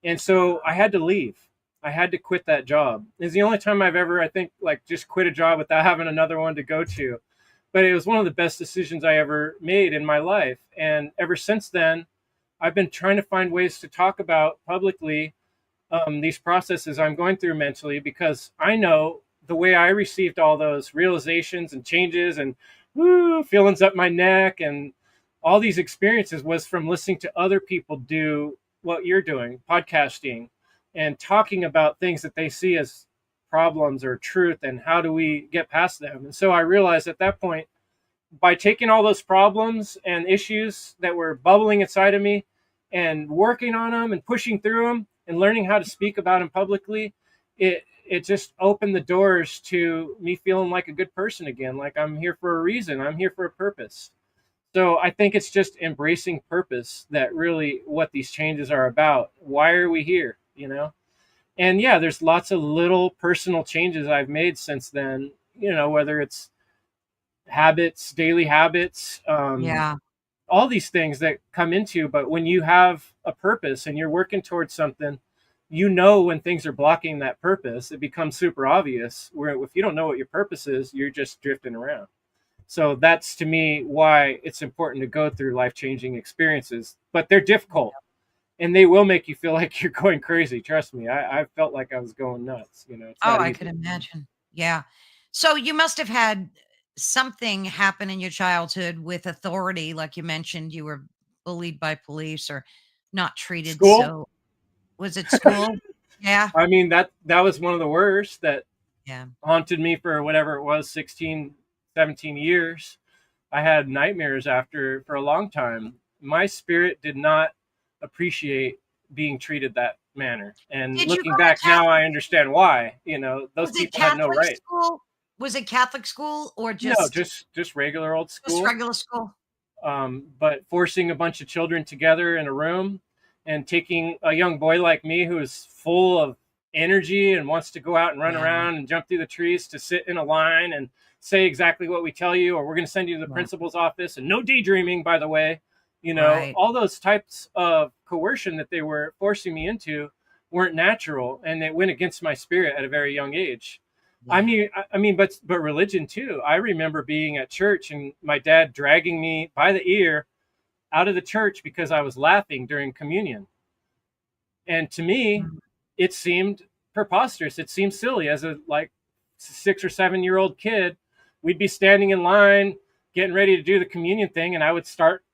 Speaker 2: And so I had to leave. I had to quit that job. It's the only time I've ever, I think, like, just quit a job without having another one to go to. But it was one of the best decisions I ever made in my life. And ever since then, I've been trying to find ways to talk about publicly these processes I'm going through mentally, because I know the way I received all those realizations and changes and feelings up my neck and all these experiences was from listening to other people do what you're doing, podcasting, and talking about things that they see as problems or truth, and how do we get past them. And so I realized at that point, by taking all those problems and issues that were bubbling inside of me and working on them and pushing through them and learning how to speak about them publicly, it just opened the doors to me feeling like a good person again, like I'm here for a reason, I'm here for a purpose. So I think it's just embracing purpose that really what these changes are about. Why are we here? And yeah, there's lots of little personal changes I've made since then, whether it's habits, daily habits,
Speaker 1: yeah.
Speaker 2: all these things that come into. But when you have a purpose and you're working towards something, when things are blocking that purpose, it becomes super obvious. Where if you don't know what your purpose is, you're just drifting around. So that's, to me, why it's important to go through life-changing experiences. But they're difficult, and they will make you feel like you're going crazy. Trust me, I felt like I was going nuts. It's
Speaker 1: Oh,
Speaker 2: not
Speaker 1: I could
Speaker 2: easy.
Speaker 1: imagine. Yeah. So you must have had something happen in your childhood with authority, like you mentioned, you were bullied by police or not treated
Speaker 2: School,
Speaker 1: so was it school? Yeah.
Speaker 2: I mean, that was one of the worst that
Speaker 1: Yeah.
Speaker 2: haunted me for whatever it was, 16, 17 years. I had nightmares after for a long time. My spirit did not appreciate being treated that manner. And
Speaker 1: Did you
Speaker 2: looking
Speaker 1: go to
Speaker 2: back now, I
Speaker 1: Catholic
Speaker 2: understand why. Those
Speaker 1: was it
Speaker 2: people had no
Speaker 1: Catholic
Speaker 2: right.
Speaker 1: school? Was it Catholic school or
Speaker 2: No, just regular old
Speaker 1: just
Speaker 2: school.
Speaker 1: regular school?
Speaker 2: But forcing a bunch of children together in a room and taking a young boy like me who is full of energy and wants to go out and run
Speaker 1: Yeah.
Speaker 2: around and jump through the trees to sit in a line and say exactly what we tell you, or we're going to send you to the
Speaker 1: Yeah.
Speaker 2: principal's office, and no daydreaming, by the way.
Speaker 1: Right.
Speaker 2: All those types of coercion that they were forcing me into weren't natural, and it went against my spirit at a very young age.
Speaker 1: Yeah.
Speaker 2: But religion too. I remember being at church and my dad dragging me by the ear out of the church because I was laughing during communion. And to me,
Speaker 1: Mm.
Speaker 2: it seemed preposterous. It seemed silly as a like 6 or 7 year old kid. We'd be standing in line, getting ready to do the communion thing, and I would start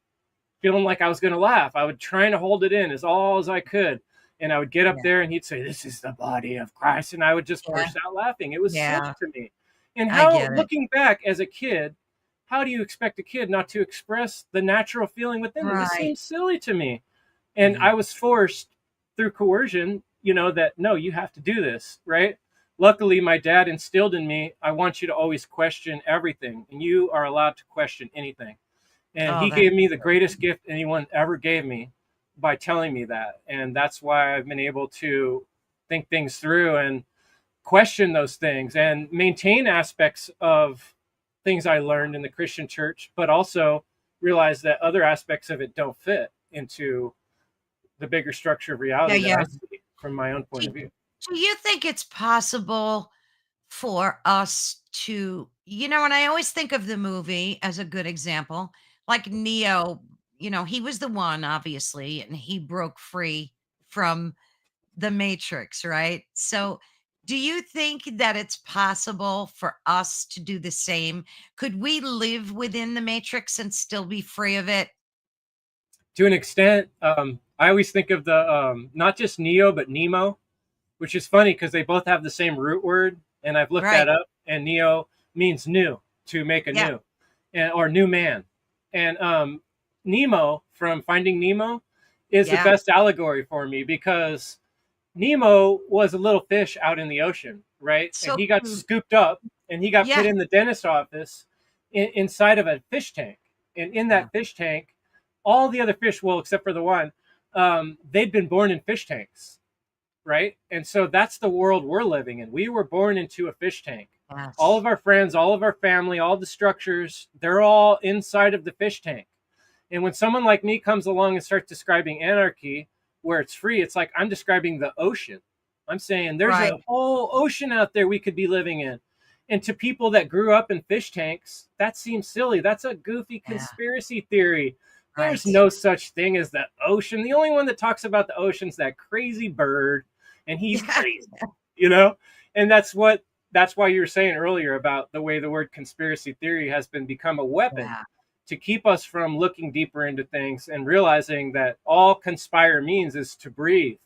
Speaker 2: feeling like I was going to laugh. I would try to hold it in as all as I could. And I would get up
Speaker 1: Yeah.
Speaker 2: there and he'd say, "This is the body of Christ." And I would just
Speaker 1: Yeah.
Speaker 2: burst out laughing. It was silly
Speaker 1: Yeah.
Speaker 2: to me. And
Speaker 1: I
Speaker 2: how,
Speaker 1: get it.
Speaker 2: looking back as a kid, how do you expect a kid not to express the natural feeling within them? It
Speaker 1: Right.
Speaker 2: seems silly to me. And
Speaker 1: Yeah.
Speaker 2: I was forced through coercion, that no, you have to do this, right? Luckily, my dad instilled in me, I want you to always question everything, and you are allowed to question anything. And
Speaker 1: Oh,
Speaker 2: he
Speaker 1: that's
Speaker 2: gave me the
Speaker 1: good.
Speaker 2: greatest gift anyone ever gave me by telling me that. And that's why I've been able to think things through and question those things and maintain aspects of things I learned in the Christian church, but also realize that other aspects of it don't fit into the bigger structure of
Speaker 1: Yeah.
Speaker 2: reality that
Speaker 1: Yeah.
Speaker 2: I see from my own point
Speaker 1: Do,
Speaker 2: of view.
Speaker 1: do you think it's possible for us to, and I always think of the movie as a good example, like Neo, he was the one, obviously, and he broke free from the Matrix, right? So, do you think that it's possible for us to do the same? Could we live within the Matrix and still be free of it?
Speaker 2: To an extent, I always think of the not just Neo, but Nemo, which is funny because they both have the same root word. And I've looked that
Speaker 1: Right.
Speaker 2: up, and Neo means new, to make a
Speaker 1: Yeah.
Speaker 2: new, or new man. And Nemo from Finding Nemo is the
Speaker 1: Yeah.
Speaker 2: best allegory for me because Nemo was a little fish out in the ocean, right? And
Speaker 1: So
Speaker 2: he got
Speaker 1: cute.
Speaker 2: scooped up and he got
Speaker 1: Yeah.
Speaker 2: put in the dentist office inside of a fish tank. And in
Speaker 1: Yeah.
Speaker 2: that fish tank, all the other fish, well, except for the one, they'd been born in fish tanks, right? And so that's the world we're living in. We were born into a fish tank. All
Speaker 1: Yes.
Speaker 2: of our friends, all of our family, all the structures, they're all inside of the fish tank. And when someone like me comes along and starts describing anarchy where it's free, it's like I'm describing the ocean. I'm saying there's a
Speaker 1: Right.
Speaker 2: whole ocean out there we could be living in. And to people that grew up in fish tanks, that seems silly. That's a goofy
Speaker 1: Yeah.
Speaker 2: conspiracy theory. There's
Speaker 1: Right.
Speaker 2: no such thing as the ocean. The only one that talks about the ocean's that crazy bird, and he's
Speaker 1: Yeah.
Speaker 2: crazy, you know? And that's why you were saying earlier about the way the word conspiracy theory has been become a weapon
Speaker 1: Yeah.
Speaker 2: to keep us from looking deeper into things and realizing that all conspire means is to breathe,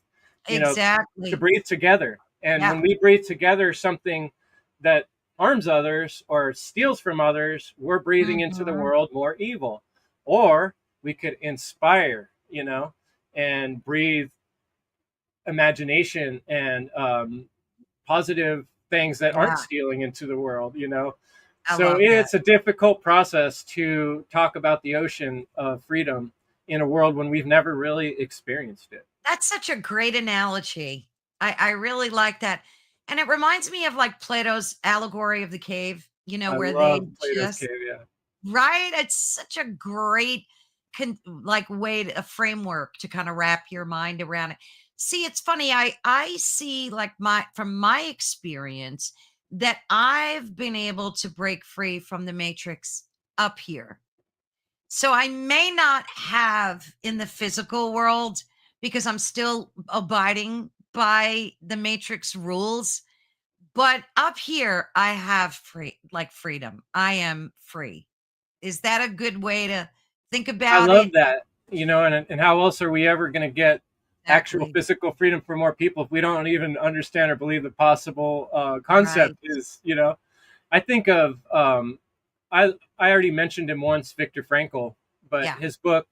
Speaker 2: you know, to
Speaker 1: Exactly.
Speaker 2: breathe together. And
Speaker 1: Yeah.
Speaker 2: when we breathe together something that harms others or steals from others, we're breathing into the
Speaker 1: Mhm.
Speaker 2: world more evil. Or we could inspire, and breathe imagination and positive things that aren't
Speaker 1: Yeah.
Speaker 2: stealing into the world.
Speaker 1: I
Speaker 2: So
Speaker 1: love that.
Speaker 2: it's a difficult process to talk about the ocean of freedom in a world when we've never really experienced it.
Speaker 1: That's such a great analogy. I really like that. And it reminds me of like Plato's allegory of the cave,
Speaker 2: I
Speaker 1: where they
Speaker 2: love Plato's
Speaker 1: just
Speaker 2: Cave. Yeah,
Speaker 1: right. It's such a great like way a framework to kind of wrap your mind around it. See, it's funny. I see like my from my experience that I've been able to break free from the matrix up here. So I may not have in the physical world because I'm still abiding by the matrix rules, but up here I have freedom. I am free. Is that a good way to think
Speaker 2: I
Speaker 1: about
Speaker 2: love
Speaker 1: it?
Speaker 2: that. And how else are we ever going to get actual
Speaker 1: Exactly.
Speaker 2: physical freedom for more people if we don't even understand or believe the possible concept
Speaker 1: Right.
Speaker 2: is. I think of I already mentioned him once, Viktor Frankl, but
Speaker 1: Yeah.
Speaker 2: his book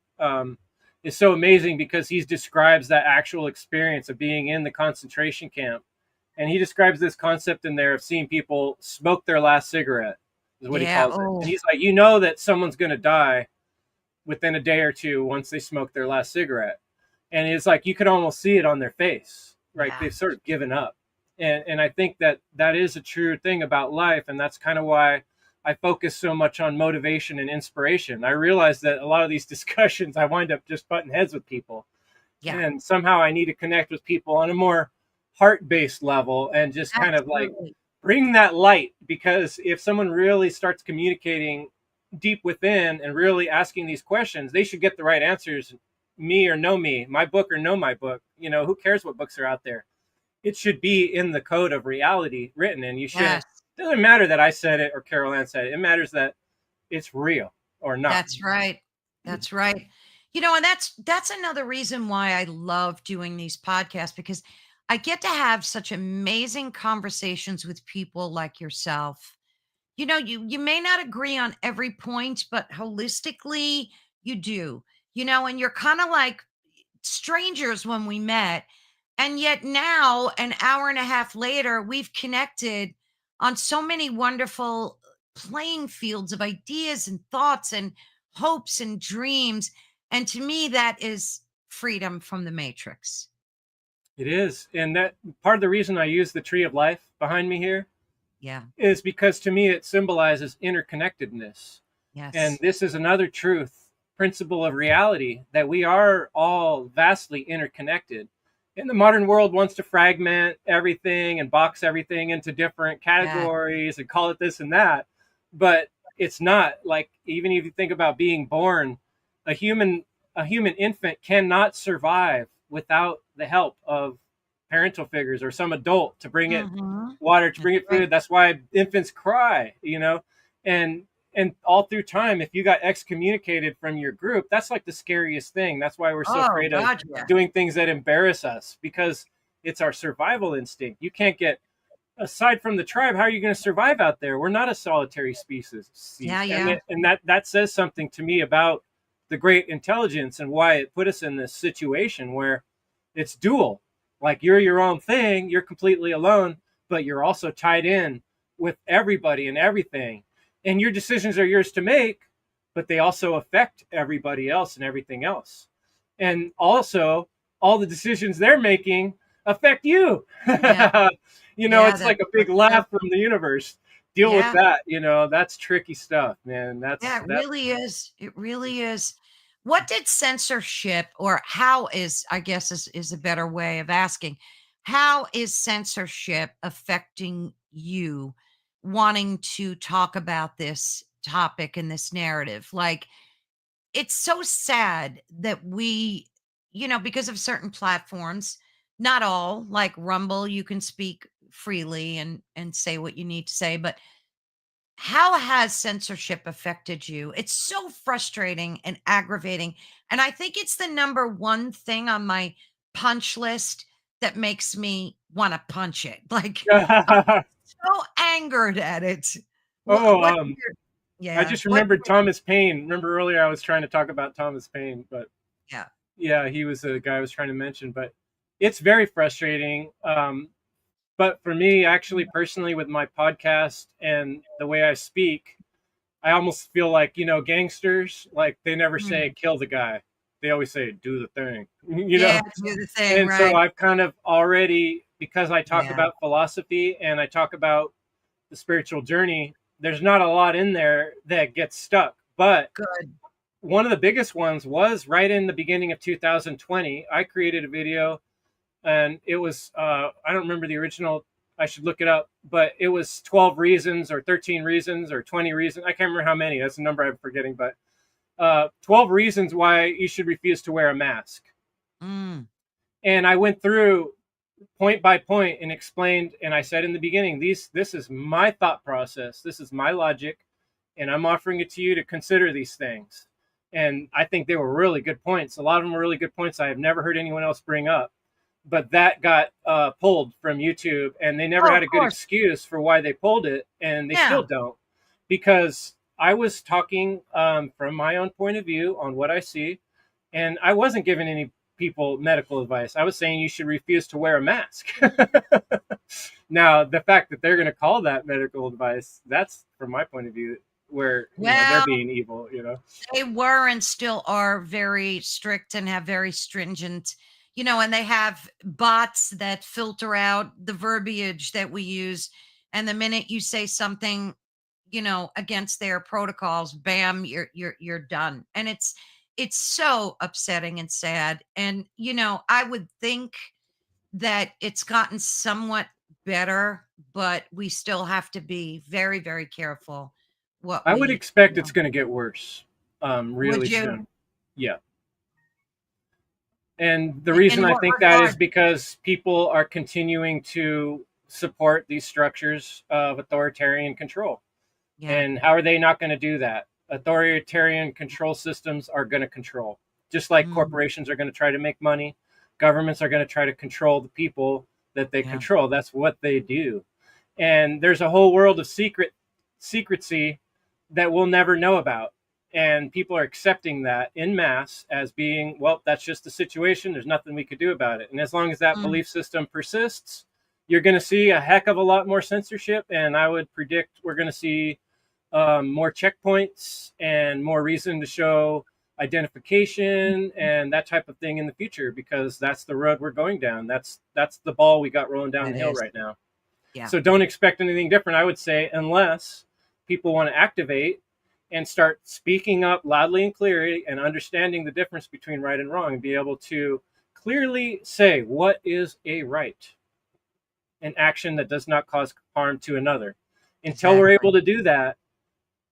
Speaker 2: is so amazing because he describes that actual experience of being in the concentration camp, and he describes this concept in there of seeing people smoke their last cigarette, is what he
Speaker 1: Yeah.
Speaker 2: calls it, and
Speaker 1: Oh,
Speaker 2: he's like, you know that someone's going to die within a day or two once they smoke their last cigarette, and it's like you could almost see it on their face, right?
Speaker 1: yeah.
Speaker 2: They've sort of given up, and I think that that is a true thing about life, and that's kind of why I focus so much on motivation and inspiration. I realize that a lot of these discussions I wind up just butting heads with people,
Speaker 1: Yeah.
Speaker 2: and somehow I need to connect with people on a more heart-based level and just kind of like
Speaker 1: Absolutely.
Speaker 2: bring that light, because if someone really starts communicating deep within and really asking these questions, they should get the right answers. Me or no me, my book or no my book. Who cares what books are out there? It should be in the code of reality written, and you shouldn't.
Speaker 1: Yes,
Speaker 2: It doesn't matter that I said it or Carol Ann said it. It matters that it's real or not.
Speaker 1: that's right. That's right. And that's another reason why I love doing these podcasts, because I get to have such amazing conversations with people like yourself. You may not agree on every point, but holistically you do. And you're kind of like strangers when we met. And yet now, an hour and a half later, we've connected on so many wonderful playing fields of ideas and thoughts and hopes and dreams. And to me, that is freedom from the matrix.
Speaker 2: It is, and that part of the reason I use the tree of life behind me here
Speaker 1: Yeah.
Speaker 2: is because to me it symbolizes interconnectedness. And
Speaker 1: Yes.
Speaker 2: this is another truth, principle of reality, that we are all vastly interconnected. And the modern world wants to fragment everything and box everything into different
Speaker 1: Yeah.
Speaker 2: categories and call it this and that. But it's not. Like, even if you think about being born, a human a human infant cannot survive without the help of parental figures or some adult to bring it
Speaker 1: Hmm.
Speaker 2: water, to
Speaker 1: That's
Speaker 2: bring it
Speaker 1: right.
Speaker 2: food. That's why infants cry. And all through time, if you got excommunicated from your group, that's like the scariest thing. That's why we're so
Speaker 1: Oh,
Speaker 2: afraid of
Speaker 1: God, yeah.
Speaker 2: doing things that embarrass us, because it's our survival instinct. You can't get aside from the tribe. How are you going to survive out there? We're not a solitary species.
Speaker 1: Yeah,
Speaker 2: And
Speaker 1: yeah.
Speaker 2: that says something to me about the great intelligence and why it put us in this situation where it's dual. Like, you're your own thing, you're completely alone, but you're also tied in with everybody and everything. And your decisions are yours to make, but they also affect everybody else and everything else. And also, all the decisions they're making affect you.
Speaker 1: Yeah. Yeah.
Speaker 2: It's like a big
Speaker 1: That's so
Speaker 2: laugh from the universe. Deal with
Speaker 1: yeah.
Speaker 2: that. That's tricky stuff, man.
Speaker 1: Yeah,
Speaker 2: That's
Speaker 1: it
Speaker 2: that.
Speaker 1: really is. It really is. What did censorship, or how is, I guess is a better way of asking, how is censorship affecting you wanting to talk about this topic and this narrative? Like, it's so sad that because of certain platforms, not all, like Rumble, you can speak freely and say what you need to say, but how has censorship affected you? It's so frustrating and aggravating. And I think it's the number one thing on my punch list that makes me want to punch it. Like, I'm so angered at it.
Speaker 2: Oh,
Speaker 1: What
Speaker 2: I
Speaker 1: yeah,
Speaker 2: just remembered Thomas Paine. Remember earlier I was trying to talk about Thomas Paine, but
Speaker 1: yeah.
Speaker 2: yeah, he was the guy I was trying to mention. But it's very frustrating. But for me, actually, personally, with my podcast and the way I speak, I almost feel like, gangsters, like, they never say
Speaker 1: Mhm.
Speaker 2: kill the guy. They always say do the thing,
Speaker 1: Yeah, do the thing,
Speaker 2: And so
Speaker 1: right.
Speaker 2: I've kind of already, because I talk
Speaker 1: Yeah,
Speaker 2: about philosophy and I talk about the spiritual journey, there's not a lot in there that gets stuck. But
Speaker 1: good.
Speaker 2: one of the biggest ones was right in the beginning of 2020. I created a video, and it was, I don't remember the original. I should look it up, but it was 12 reasons or 13 reasons or 20 reasons. I can't remember how many. That's a number I'm forgetting, but 12 reasons why you should refuse to wear a mask.
Speaker 1: Mm,
Speaker 2: And I went through point by point and explained, and I said in the beginning, this is my thought process, this is my logic, and I'm offering it to you to consider these things. And I think they were really good points. A lot of them were really good points I have never heard anyone else bring up. But that got pulled from YouTube, and they never
Speaker 1: oh,
Speaker 2: had
Speaker 1: of
Speaker 2: a good
Speaker 1: course.
Speaker 2: excuse for why they pulled it, and they
Speaker 1: Yeah.
Speaker 2: still don't, because I was talking from my own point of view on what I see, and I wasn't giving any people medical advice. I was saying you should refuse to wear a mask. Now, the fact that they're going to call that medical advice, that's from my point of view where, they're
Speaker 1: Well,
Speaker 2: being evil.
Speaker 1: they were and still are very strict and have very stringent, and they have bots that filter out the verbiage that we use. And the minute you say something, against their protocols, bam, you're done. And it's so upsetting and sad. And I would think that it's gotten somewhat better, but we still have to be very, very careful what
Speaker 2: I would
Speaker 1: we,
Speaker 2: expect it's going to get worse
Speaker 1: would
Speaker 2: really
Speaker 1: you,
Speaker 2: soon. Yeah. And the reason
Speaker 1: in
Speaker 2: I
Speaker 1: what
Speaker 2: think that is
Speaker 1: regard?
Speaker 2: because people are continuing to support these structures of authoritarian control.
Speaker 1: Yeah.
Speaker 2: And how are they not going to do that? Authoritarian control systems are going to control. Just like
Speaker 1: Mm,
Speaker 2: corporations are going to try to make money, governments are going to try to control the people that they
Speaker 1: yeah.
Speaker 2: control. That's what they do. And there's a whole world of secrecy that we'll never know about. And people are accepting that in mass as being, well, that's just the situation. There's nothing we could do about it. And as long as that
Speaker 1: Mm,
Speaker 2: belief system persists, you're going to see a heck of a lot more censorship. And I would predict we're going to see more checkpoints and more reason to show identification and that type of thing in the future, because that's the road we're going down. That's the ball we got rolling down
Speaker 1: that
Speaker 2: the hill
Speaker 1: is.
Speaker 2: right now.
Speaker 1: Yeah.
Speaker 2: So don't expect anything different, I would say, unless people want to activate and start speaking up loudly and clearly and understanding the difference between right and wrong and be able to clearly say what is a right, an action that does not cause harm to another. Until we're able
Speaker 1: Exactly.
Speaker 2: to do that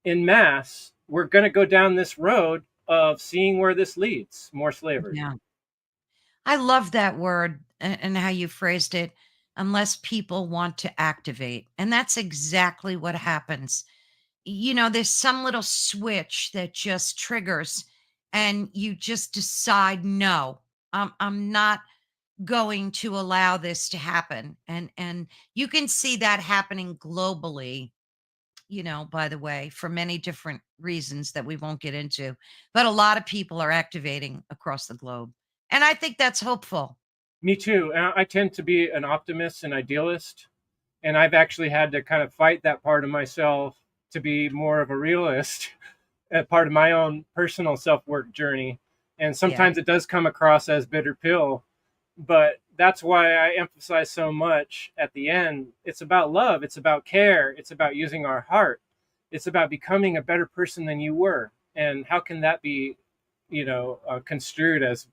Speaker 2: in mass, we're going to go down this road of seeing where this leads, more slavery.
Speaker 1: Yeah. I love that word and how you phrased it, unless people want to activate. And that's exactly what happens. There's some little switch that just triggers and you just decide, no, I'm not going to allow this to happen. And you can see that happening globally, by the way, for many different reasons that we won't get into. But a lot of people are activating across the globe. And I think that's hopeful.
Speaker 2: Me too. And I tend to be an optimist and idealist. And I've actually had to kind of fight that part of myself to be more of a realist as part of my own personal self work journey. And
Speaker 1: Yeah,
Speaker 2: sometimes it does come across as bitter pill, but that's why I emphasize so much at the end. It's about love, it's about care, it's about using our heart, it's about becoming a better person than you were. And how can that be, construed as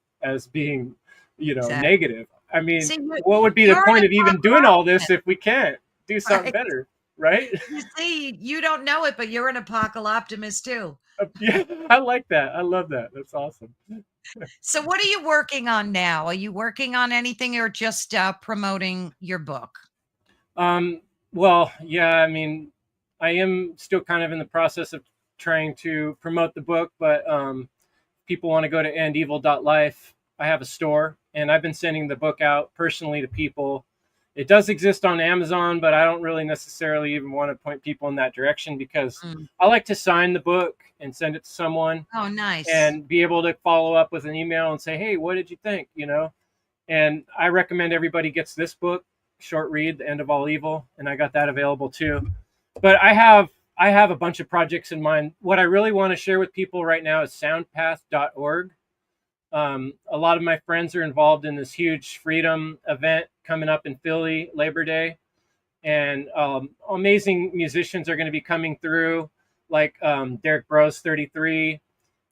Speaker 2: being,
Speaker 1: exactly.
Speaker 2: negative? I mean,
Speaker 1: See,
Speaker 2: what would be the
Speaker 1: you're an
Speaker 2: point of even doing all
Speaker 1: apocalypse,
Speaker 2: this if we can't do something
Speaker 1: right?
Speaker 2: better, right?
Speaker 1: You see, you don't know it, but you're an apocalyptimist too.
Speaker 2: Yeah, I like that. I love that. That's awesome.
Speaker 1: So, what are you working on now? Are you working on anything or just promoting your book?
Speaker 2: Um, well, yeah, I mean, I am still kind of in the process of trying to promote the book, but people want to go to endevil.life. I have a store, and I've been sending the book out personally to people. It does exist on Amazon, but I don't really necessarily even want to point people in that direction because
Speaker 1: Mm.
Speaker 2: I like to sign the book and send it to someone
Speaker 1: Oh, nice.
Speaker 2: and be able to follow up with an email and say, hey, what did you think? And I recommend everybody gets this book, short read, The End of All Evil, and I got that available too. But I have a bunch of projects in mind. What I really want to share with people right now is soundpath.org. A lot of my friends are involved in this huge freedom event coming up in Philly, Labor Day, and amazing musicians are going to be coming through, like Derek Bros 33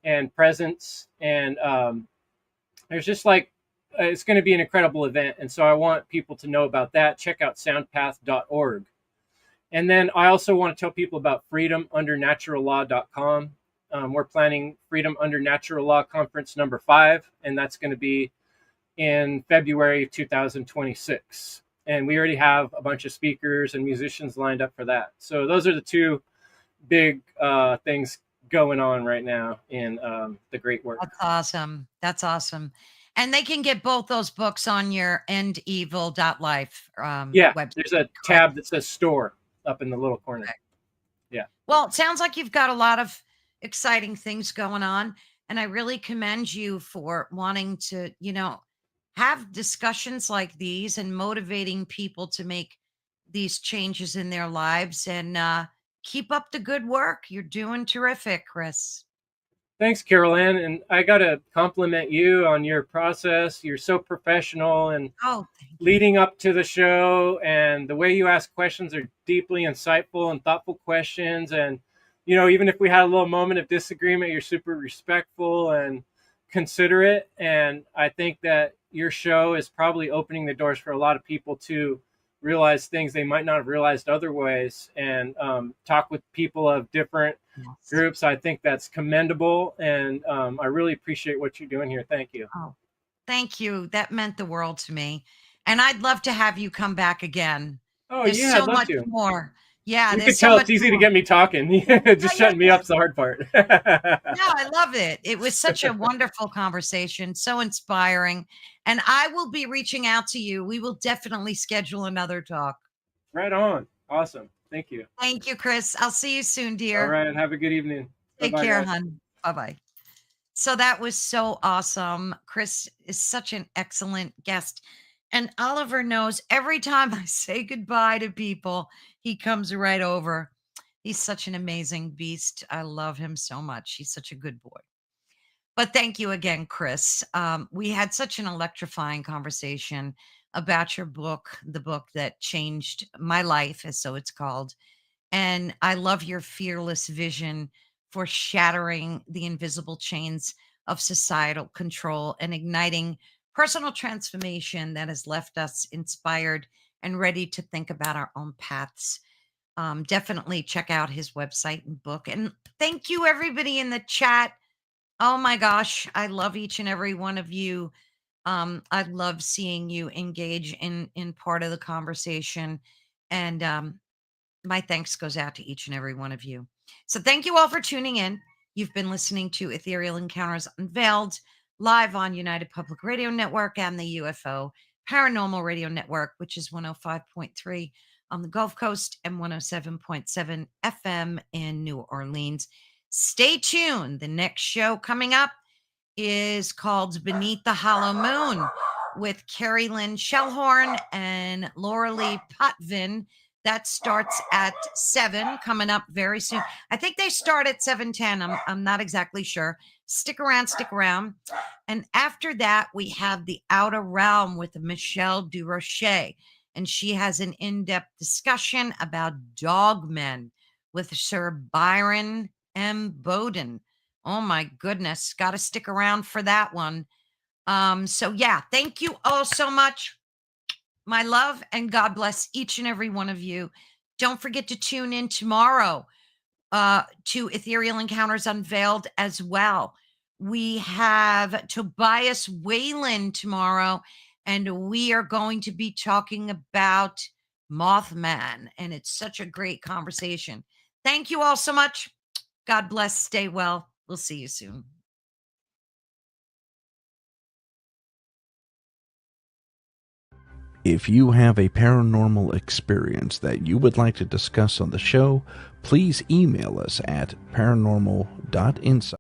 Speaker 2: and Presence, and there's just like it's going to be an incredible event, and so I want people to know about that. Check out soundpath.org. And then I also want to tell people about freedomundernaturallaw.com. We're planning Freedom Under Natural Law Conference number 5, and that's going to be in February 2026. And we already have a bunch of speakers and musicians lined up for that. So those are the two big things going on right now in the great work.
Speaker 1: That's awesome. That's awesome. And they can get both those books on your endevil.life
Speaker 2: Yeah,
Speaker 1: website,
Speaker 2: there's a
Speaker 1: correct?
Speaker 2: tab that says store up in the little corner.
Speaker 1: Correct.
Speaker 2: Yeah.
Speaker 1: Well, it sounds like you've got a lot of exciting things going on. And I really commend you for wanting to, have discussions like these and motivating people to make these changes in their lives and keep up the good work. You're doing terrific, Chris.
Speaker 2: Thanks, Carol Ann. And I got to compliment you on your process. You're so professional and
Speaker 1: Oh, thank you.
Speaker 2: leading up to the show, and the way you ask questions are deeply insightful and thoughtful questions. And, even if we had a little moment of disagreement, you're super respectful and considerate. And I think that your show is probably opening the doors for a lot of people to realize things they might not have realized other ways, and talk with people of different
Speaker 1: Yes.
Speaker 2: groups. I think that's commendable, and I really appreciate what you're doing here. Thank you.
Speaker 1: Oh, thank you. That meant the world to me. And I'd love to have you come back again.
Speaker 2: Oh
Speaker 1: There's
Speaker 2: yeah, I'd
Speaker 1: so
Speaker 2: love
Speaker 1: much
Speaker 2: to.
Speaker 1: more. Yeah,
Speaker 2: You
Speaker 1: there's
Speaker 2: could
Speaker 1: so
Speaker 2: tell
Speaker 1: much
Speaker 2: it's easy to
Speaker 1: more.
Speaker 2: get me talking.
Speaker 1: Yeah,
Speaker 2: Just
Speaker 1: yeah,
Speaker 2: shutting me
Speaker 1: yeah.
Speaker 2: up's the hard part.
Speaker 1: No, I love it. It was such a wonderful conversation, so inspiring. And I will be reaching out to you. We will definitely schedule another talk.
Speaker 2: Right on. Awesome. Thank you.
Speaker 1: Thank you, Chris. I'll see you soon,
Speaker 2: All
Speaker 1: dear.
Speaker 2: right. Have a good evening. Bye
Speaker 1: Take
Speaker 2: bye,
Speaker 1: care,
Speaker 2: guys.
Speaker 1: hon. Bye bye. So that was so awesome. Chris is such an excellent guest. And Oliver knows every time I say goodbye to people, he comes right over. He's such an amazing beast. I love him so much. He's such a good boy. But thank you again, Chris. We had such an electrifying conversation about your book, the book that changed my life, as so it's called. And I love your fearless vision for shattering the invisible chains of societal control and igniting personal transformation that has left us inspired and ready to think about our own paths. Definitely check out his website and book. And thank you, everybody in the chat. Oh my gosh, I love each and every one of you. I love seeing you engage in part of the conversation. And my thanks goes out to each and every one of you. So thank you all for tuning in. You've been listening to Ethereal Encounters Unveiled live on United Public Radio Network and the UFO Paranormal Radio Network, which is 105.3 on the Gulf Coast and 107.7 FM in New Orleans. Stay tuned. The next show coming up is called Beneath the Hollow Moon with Carrie Lynn Shellhorn and Laura Lee Potvin. That starts at 7, coming up very soon. I think they start at 7:10. I'm not exactly sure. Stick around, stick around. And after that, we have The Outer Realm with Michelle Durocher. And she has an in-depth discussion about dogmen with Sir Byron M. Bowden. Oh my goodness. Got to stick around for that one. So yeah, thank you all so much. My love and God bless each and every one of you. Don't forget to tune in tomorrow to Ethereal Encounters Unveiled as well. We have Tobias Whalen tomorrow, and we are going to be talking about Mothman, and it's such a great conversation. Thank you all so much. God bless. Stay well. We'll see you soon.
Speaker 3: If you have a paranormal experience that you would like to discuss on the show, please email us at paranormal.insight